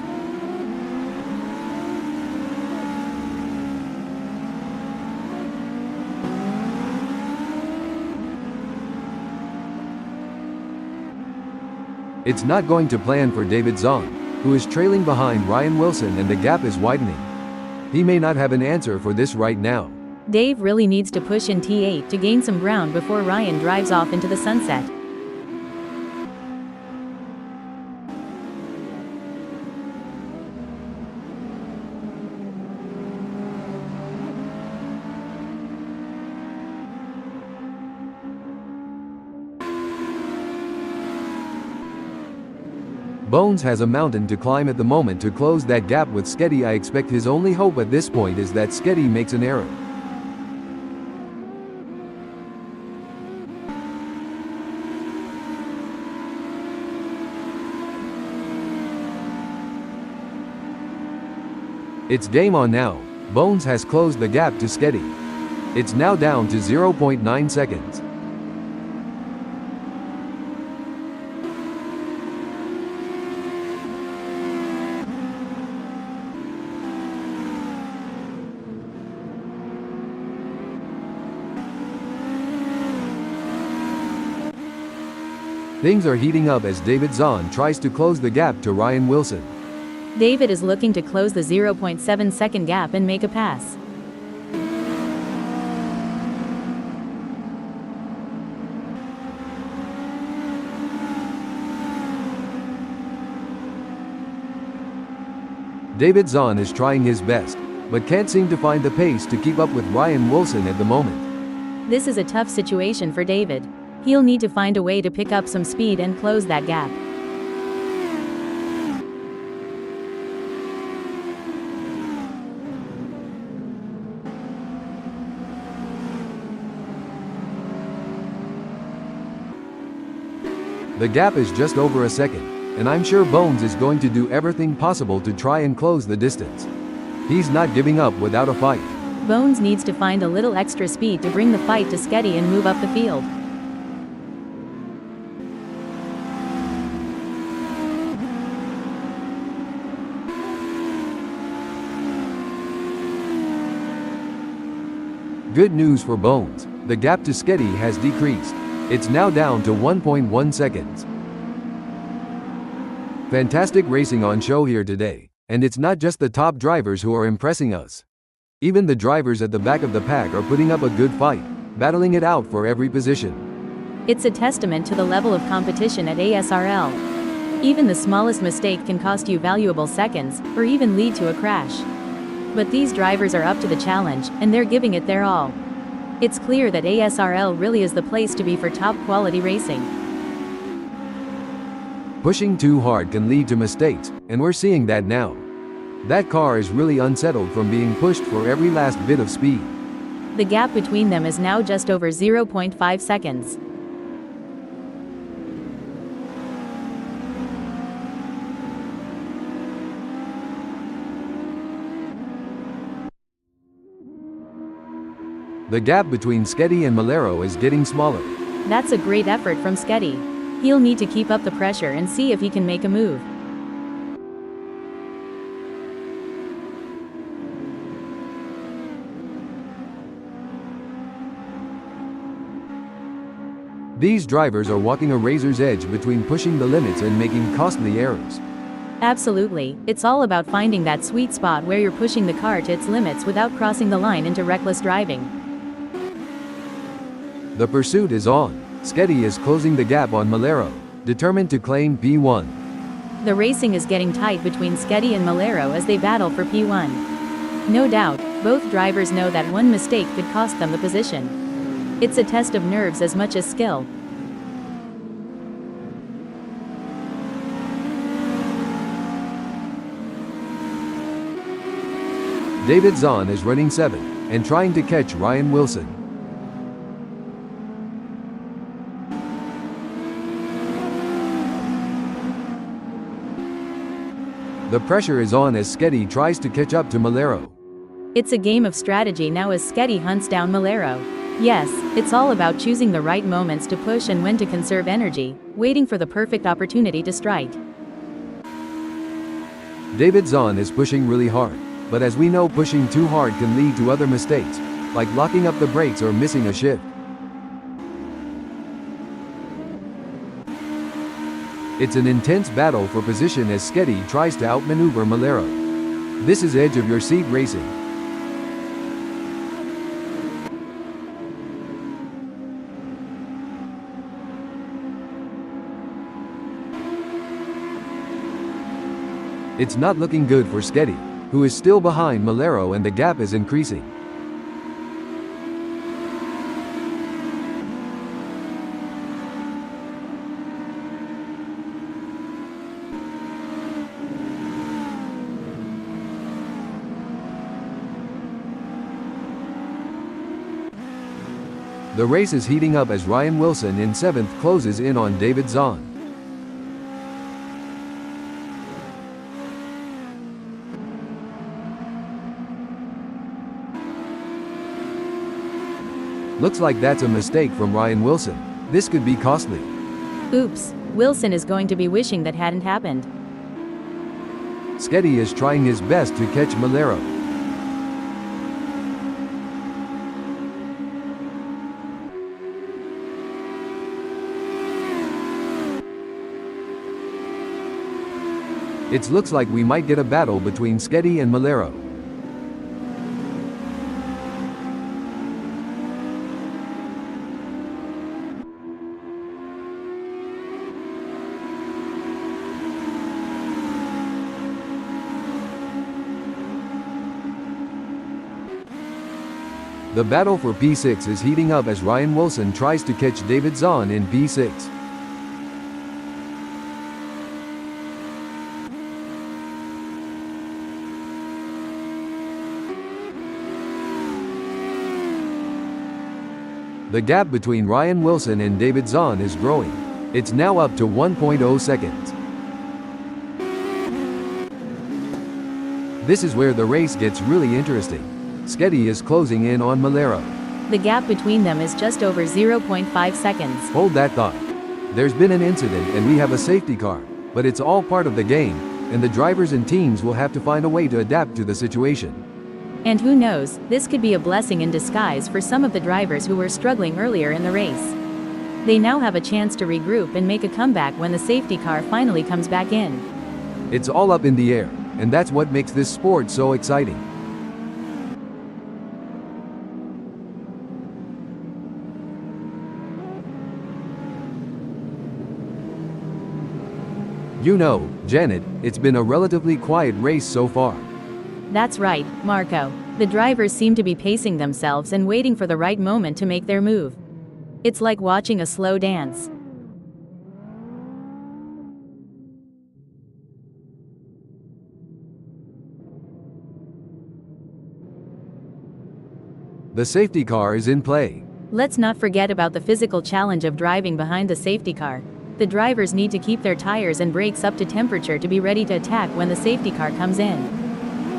It's not going to plan for David Zahn, who is trailing behind Ryan Wilson, and the gap is widening. He may not have an answer for this right now. Dave really needs to push in T8 to gain some ground before Ryan drives off into the sunset. Bones has a mountain to climb at the moment to close that gap with Sketty. I expect his only hope at this point is that Sketty makes an error. It's game on now. Bones has closed the gap to Sketty. It's now down to 0.9 seconds. Things are heating up as David Zahn tries to close the gap to Ryan Wilson. David is looking to close the 0.7 second gap and make a pass. David Zahn is trying his best, but can't seem to find the pace to keep up with Ryan Wilson at the moment. This is a tough situation for David. He'll need to find a way to pick up some speed and close that gap. The gap is just over a second, and I'm sure Bones is going to do everything possible to try and close the distance. He's not giving up without a fight. Bones needs to find a little extra speed to bring the fight to Sketty and move up the field. Good news for Bones, the gap to Sketty has decreased. It's now down to 1.1 seconds. Fantastic racing on show here today, and it's not just the top drivers who are impressing us. Even the drivers at the back of the pack are putting up a good fight, battling it out for every position. It's a testament to the level of competition at ASRL. Even the smallest mistake can cost you valuable seconds, or even lead to a crash. But these drivers are up to the challenge, and they're giving it their all. It's clear that ASRL really is the place to be for top quality racing. Pushing too hard can lead to mistakes, and we're seeing that now. That car is really unsettled from being pushed for every last bit of speed. The gap between them is now just over 0.5 seconds. The gap between Sketty and Malero is getting smaller. That's a great effort from Sketty. He'll need to keep up the pressure and see if he can make a move. These drivers are walking a razor's edge between pushing the limits and making costly errors. Absolutely, it's all about finding that sweet spot where you're pushing the car to its limits without crossing the line into reckless driving. The pursuit is on. Sketty is closing the gap on Malero, determined to claim P1. The racing is getting tight between Sketty and Malero as they battle for P1. No doubt, both drivers know that one mistake could cost them the position. It's a test of nerves as much as skill. David Zahn is running 7, and trying to catch Ryan Wilson. The pressure is on as Sketty tries to catch up to Malero. It's a game of strategy now as Sketty hunts down Malero. Yes, it's all about choosing the right moments to push and when to conserve energy, waiting for the perfect opportunity to strike. David Zahn is pushing really hard, but as we know, pushing too hard can lead to other mistakes, like locking up the brakes or missing a shift. It's an intense battle for position as Sketty tries to outmaneuver Malero. This is edge of your seat racing, It's not looking good for Sketty, who is still behind Malero, and the gap is increasing. The race is heating up as Ryan Wilson in 7th closes in on David Zahn. Looks like that's a mistake from Ryan Wilson. This could be costly. Oops, Wilson is going to be wishing that hadn't happened. Sketty is trying his best to catch Malero. It looks like we might get a battle between Sketty and Malero. The battle for P6 is heating up as Ryan Wilson tries to catch David Zahn in P6. The gap between Ryan Wilson and David Zahn is growing. It's now up to 1.0 seconds. This is where the race gets really interesting. Sketty is closing in on Malero. The gap between them is just over 0.5 seconds. Hold that thought. There's been an incident and we have a safety car, but it's all part of the game, and the drivers and teams will have to find a way to adapt to the situation. And who knows, this could be a blessing in disguise for some of the drivers who were struggling earlier in the race. They now have a chance to regroup and make a comeback when the safety car finally comes back in. It's all up in the air, and that's what makes this sport so exciting. You know, Janet, it's been a relatively quiet race so far. That's right, Marco. The drivers seem to be pacing themselves and waiting for the right moment to make their move. It's like watching a slow dance. The safety car is in play. Let's not forget about the physical challenge of driving behind the safety car. The drivers need to keep their tires and brakes up to temperature to be ready to attack when the safety car comes in.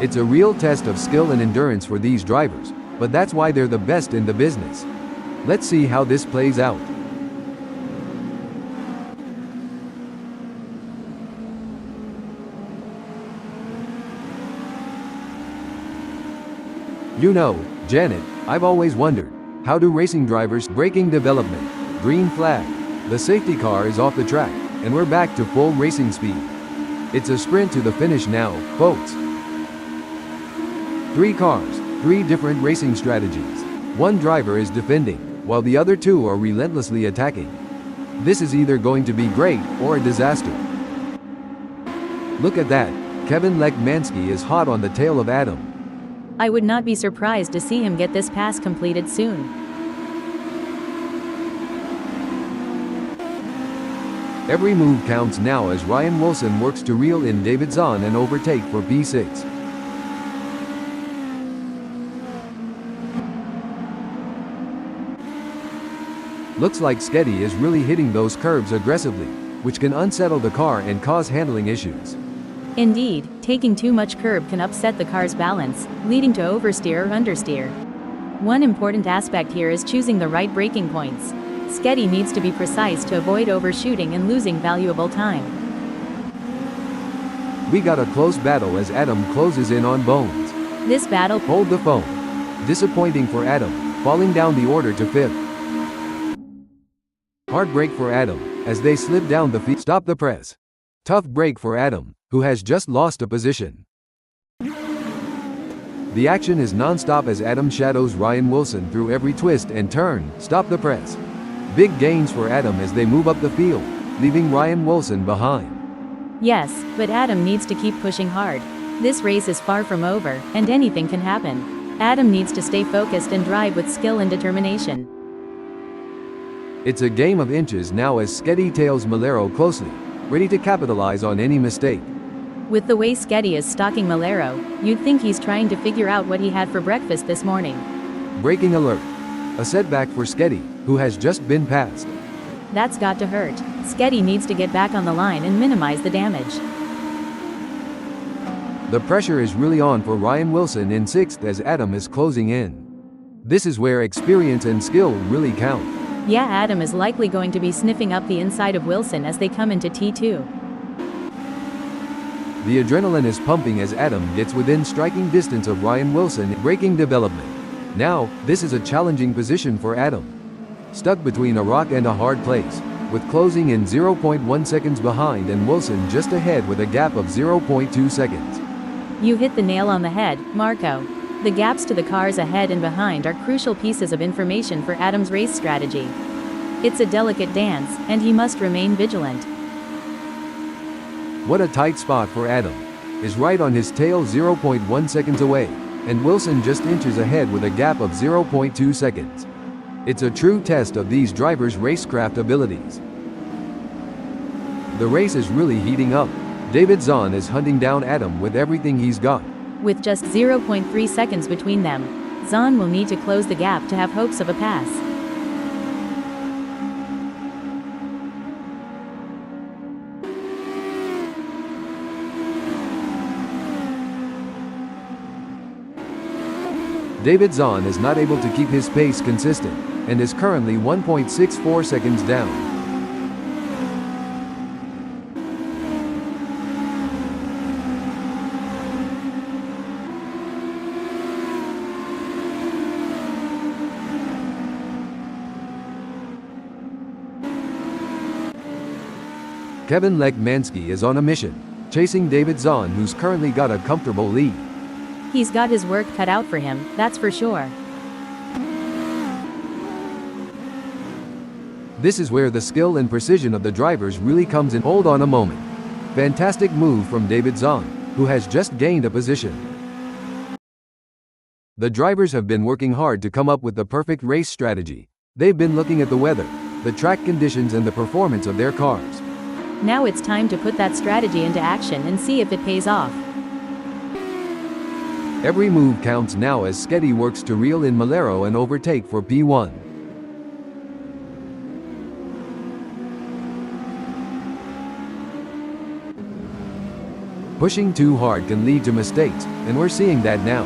It's a real test of skill and endurance for these drivers, but that's why they're the best in the business. Let's see how this plays out. You know, Janet, I've always wondered, how do racing drivers braking development? Green flag. The safety car is off the track, and we're back to full racing speed. It's a sprint to the finish now, folks. 3 cars, 3 different racing strategies. One driver is defending, while the other 2 are relentlessly attacking. This is either going to be great or a disaster. Look at that, Kevin Lekmansky is hot on the tail of Adam. I would not be surprised to see him get this pass completed soon. Every move counts now as Ryan Wilson works to reel in David Zahn and overtake for P6. Looks like Sketty is really hitting those curbs aggressively, which can unsettle the car and cause handling issues. Indeed, taking too much curb can upset the car's balance, leading to oversteer or understeer. One important aspect here is choosing the right braking points. Sketty needs to be precise to avoid overshooting and losing valuable time. We got a close battle as Adam closes in on Bones. This battle. Hold the phone. Disappointing for Adam, falling down the order to 5th. Hard break for Adam, as they slip down the field. Stop the press. Tough break for Adam, who has just lost a position. The action is non-stop as Adam shadows Ryan Wilson through every twist and turn. Stop the press. Big gains for Adam as they move up the field, leaving Ryan Wilson behind. Yes, but Adam needs to keep pushing hard. This race is far from over, and anything can happen. Adam needs to stay focused and drive with skill and determination. It's a game of inches now as Sketty tails Malero closely, ready to capitalize on any mistake. With the way Sketty is stalking Malero, you'd think he's trying to figure out what he had for breakfast this morning. Braking alert. A setback for Sketty, who has just been passed. That's got to hurt. Sketty needs to get back on the line and minimize the damage. The pressure is really on for Ryan Wilson in 6th as Adam is closing in. This is where experience and skill really count. Yeah, Adam is likely going to be sniffing up the inside of Wilson as they come into T2. The adrenaline is pumping as Adam gets within striking distance of Ryan Wilson in braking development. Now, this is a challenging position for Adam. Stuck between a rock and a hard place, with closing in 0.1 seconds behind and Wilson just ahead with a gap of 0.2 seconds. You hit the nail on the head, Marco. The gaps to the cars ahead and behind are crucial pieces of information for Adam's race strategy. It's a delicate dance, and he must remain vigilant. What a tight spot for Adam. Is right on his tail 0.1 seconds away, and Wilson just inches ahead with a gap of 0.2 seconds. It's a true test of these drivers' racecraft abilities. The race is really heating up. David Zahn is hunting down Adam with everything he's got. With just 0.3 seconds between them, Zahn will need to close the gap to have hopes of a pass. David Zahn is not able to keep his pace consistent, and is currently 1.64 seconds down. Kevin Lekmansky is on a mission, chasing David Zahn, who's currently got a comfortable lead. He's got his work cut out for him, that's for sure. This is where the skill and precision of the drivers really comes in. Hold on a moment. Fantastic move from David Zahn, who has just gained a position. The drivers have been working hard to come up with the perfect race strategy. They've been looking at the weather, the track conditions and the performance of their cars. Now it's time to put that strategy into action and see if it pays off. Every move counts now as Sketty works to reel in Malero and overtake for P1. Pushing too hard can lead to mistakes, and we're seeing that now.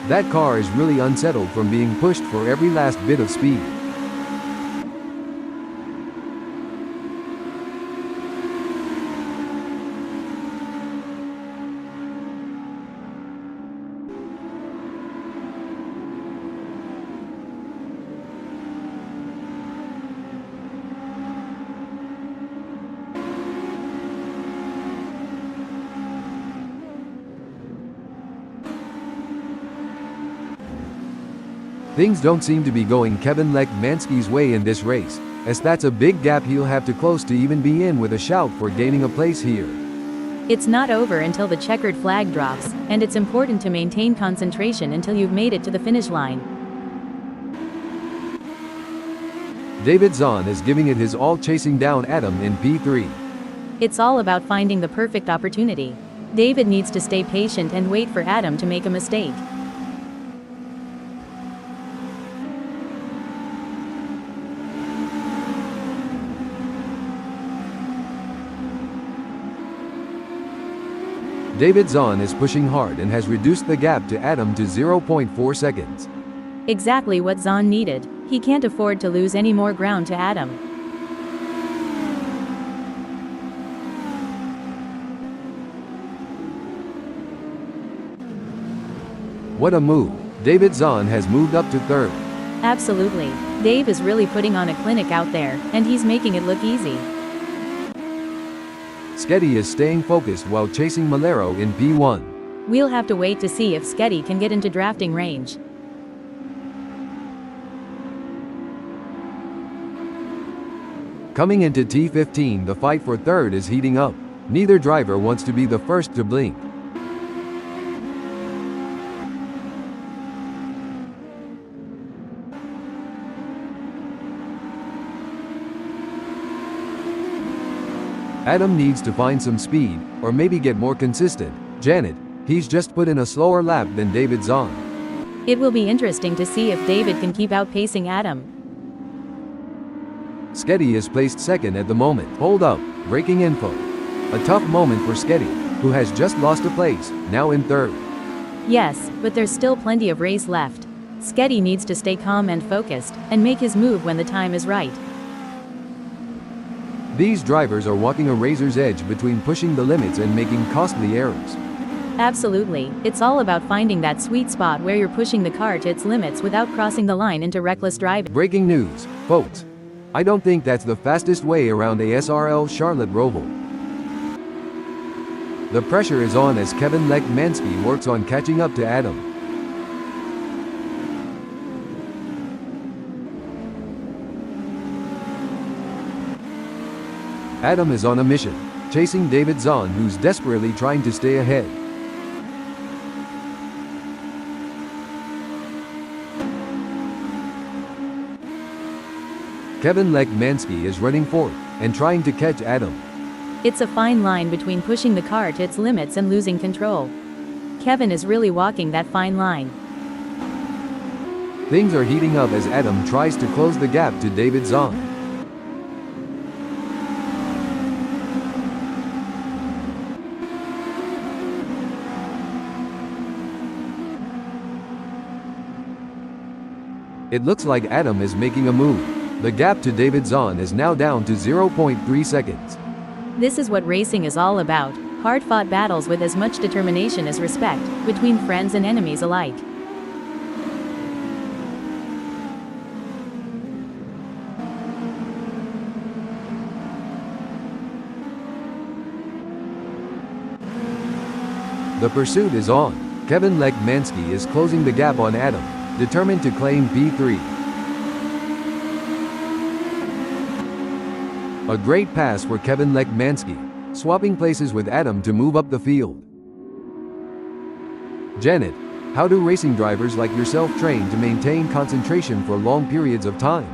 That car is really unsettled from being pushed for every last bit of speed. Things don't seem to be going Kevin Lekmansky's way in this race, as that's a big gap he'll have to close to even be in with a shout for gaining a place here. It's not over until the checkered flag drops, and it's important to maintain concentration until you've made it to the finish line. David Zahn is giving it his all, chasing down Adam in P3. It's all about finding the perfect opportunity. David needs to stay patient and wait for Adam to make a mistake. David Zahn is pushing hard and has reduced the gap to Adam to 0.4 seconds. Exactly what Zahn needed. He can't afford to lose any more ground to Adam. What a move. David Zahn has moved up to 3rd. Absolutely. Dave is really putting on a clinic out there, and he's making it look easy. Sketty is staying focused while chasing Malero in P1. We'll have to wait to see if Sketty can get into drafting range. Coming into T15, the fight for 3rd is heating up. Neither driver wants to be the first to blink. Adam needs to find some speed, or maybe get more consistent. Janet, he's just put in a slower lap than David Zahn. It will be interesting to see if David can keep outpacing Adam. Sketty is placed second at the moment. Hold up, breaking info. A tough moment for Sketty, who has just lost a place, now in third. Yes, but there's still plenty of race left. Sketty needs to stay calm and focused, and make his move when the time is right. These drivers are walking a razor's edge between pushing the limits and making costly errors. Absolutely, it's all about finding that sweet spot where you're pushing the car to its limits without crossing the line into reckless driving. Breaking news, folks. I don't think that's the fastest way around a SRL Charlotte Roval. The pressure is on as Kevin Lekmansky works on catching up to Adam. Adam is on a mission, chasing David Zahn, who's desperately trying to stay ahead. Kevin Lekmansky is running fourth and trying to catch Adam. It's a fine line between pushing the car to its limits and losing control. Kevin is really walking that fine line. Things are heating up as Adam tries to close the gap to David Zahn. It looks like Adam is making a move. The gap to David Zahn is now down to 0.3 seconds. This is what racing is all about, hard-fought battles with as much determination as respect, between friends and enemies alike. The pursuit is on. Kevin Lekmansky is closing the gap on Adam, determined to claim P3. A great pass for Kevin Lekmansky, swapping places with Adam to move up the field. Janet, how do racing drivers like yourself train to maintain concentration for long periods of time?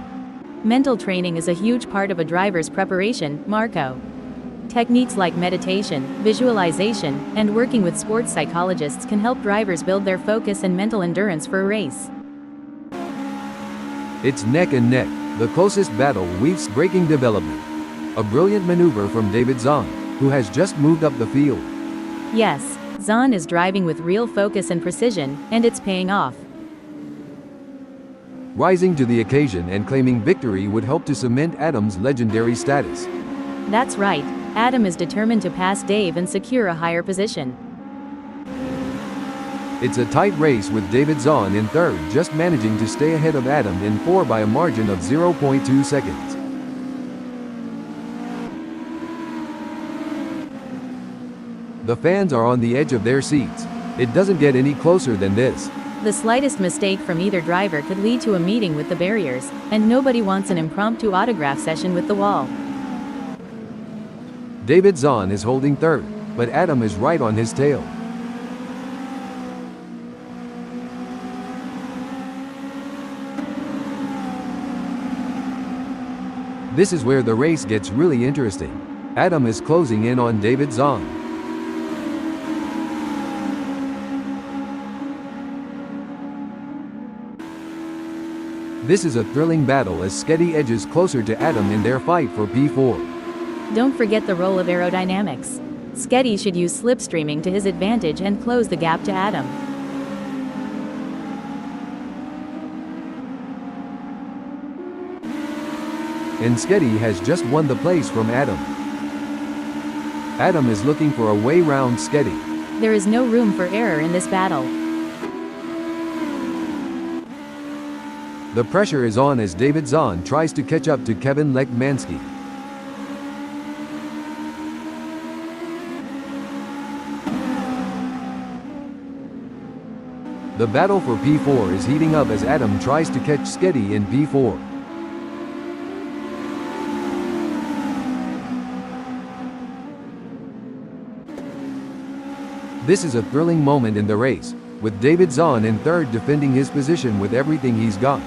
Mental training is a huge part of a driver's preparation, Marco. Techniques like meditation, visualization, and working with sports psychologists can help drivers build their focus and mental endurance for a race. It's neck and neck, the closest battle weaves braking development. A brilliant maneuver from David Zahn, who has just moved up the field. Yes, Zahn is driving with real focus and precision, and it's paying off. Rising to the occasion and claiming victory would help to cement Adam's legendary status. That's right, Adam is determined to pass Dave and secure a higher position. It's a tight race with David Zahn in third, just managing to stay ahead of Adam in fourth by a margin of 0.2 seconds. The fans are on the edge of their seats. It doesn't get any closer than this. The slightest mistake from either driver could lead to a meeting with the barriers, and nobody wants an impromptu autograph session with the wall. David Zahn is holding third, but Adam is right on his tail. This is where the race gets really interesting. Adam is closing in on David Zahn. This is a thrilling battle as Sketty edges closer to Adam in their fight for P4. Don't forget the role of aerodynamics. Sketty should use slipstreaming to his advantage and close the gap to Adam. And Sketty has just won the place from Adam. Adam is looking for a way round Sketty. There is no room for error in this battle. The pressure is on as David Zahn tries to catch up to Kevin Lekmansky. The battle for P4 is heating up as Adam tries to catch Sketty in P4. This is a thrilling moment in the race, with David Zahn in third defending his position with everything he's got.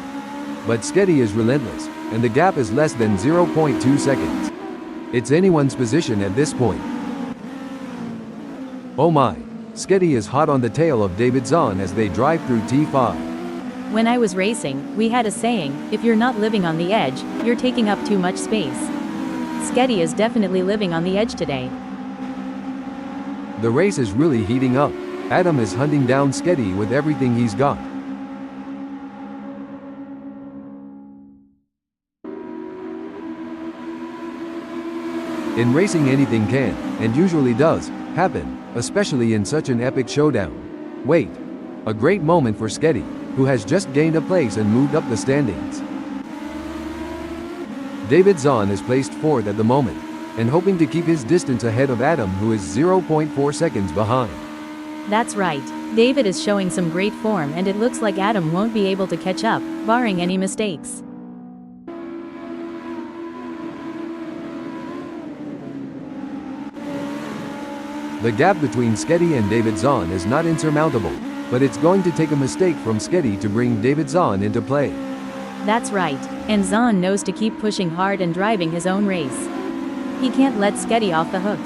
But Sketty is relentless, and the gap is less than 0.2 seconds. It's anyone's position at this point. Oh my, Sketty is hot on the tail of David Zahn as they drive through T5. When I was racing, we had a saying, if you're not living on the edge, you're taking up too much space. Sketty is definitely living on the edge today. The race is really heating up. Adam is hunting down Sketty with everything he's got. In racing, anything can, and usually does, happen, especially in such an epic showdown. Wait. A great moment for Sketty, who has just gained a place and moved up the standings. David Zahn is placed fourth at the moment, and hoping to keep his distance ahead of Adam, who is 0.4 seconds behind. That's right. David is showing some great form, and it looks like Adam won't be able to catch up, barring any mistakes. The gap between Sketty and David Zahn is not insurmountable, but it's going to take a mistake from Sketty to bring David Zahn into play. That's right, and Zahn knows to keep pushing hard and driving his own race. He can't let Sketty off the hook.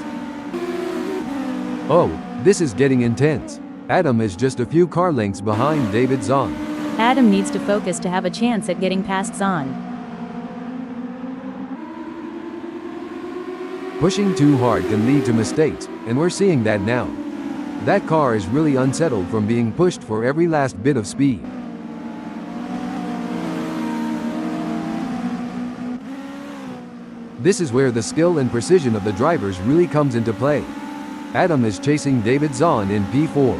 Oh, this is getting intense. Adam is just a few car lengths behind David Zahn. Adam needs to focus to have a chance at getting past Zahn. Pushing too hard can lead to mistakes, and we're seeing that now. That car is really unsettled from being pushed for every last bit of speed. This is where the skill and precision of the drivers really comes into play. Adam is chasing David Zahn in P4.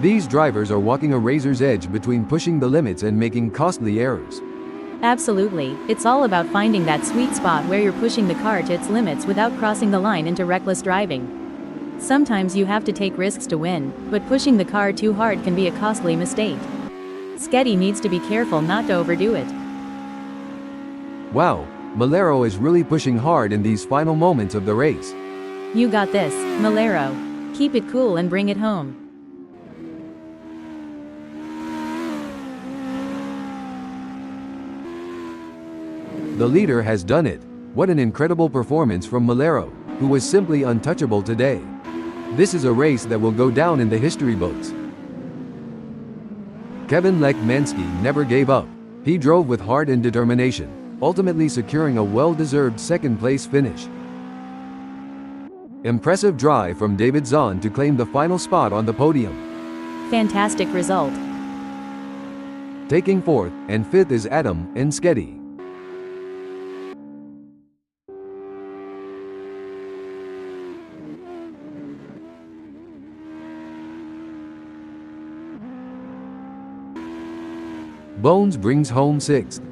These drivers are walking a razor's edge between pushing the limits and making costly errors. Absolutely, it's all about finding that sweet spot where you're pushing the car to its limits without crossing the line into reckless driving. Sometimes you have to take risks to win, but pushing the car too hard can be a costly mistake. Sketty needs to be careful not to overdo it. Wow, Malero is really pushing hard in these final moments of the race. You got this, Malero. Keep it cool and bring it home. The leader has done it. What an incredible performance from Malero, who was simply untouchable today. This is a race that will go down in the history books. Kevin Lech Mansky never gave up. He drove with heart and determination, ultimately securing a well-deserved second-place finish. Impressive drive from David Zahn to claim the final spot on the podium. Fantastic result. Taking fourth and fifth is Adam and Sketty. Bones brings home sixth.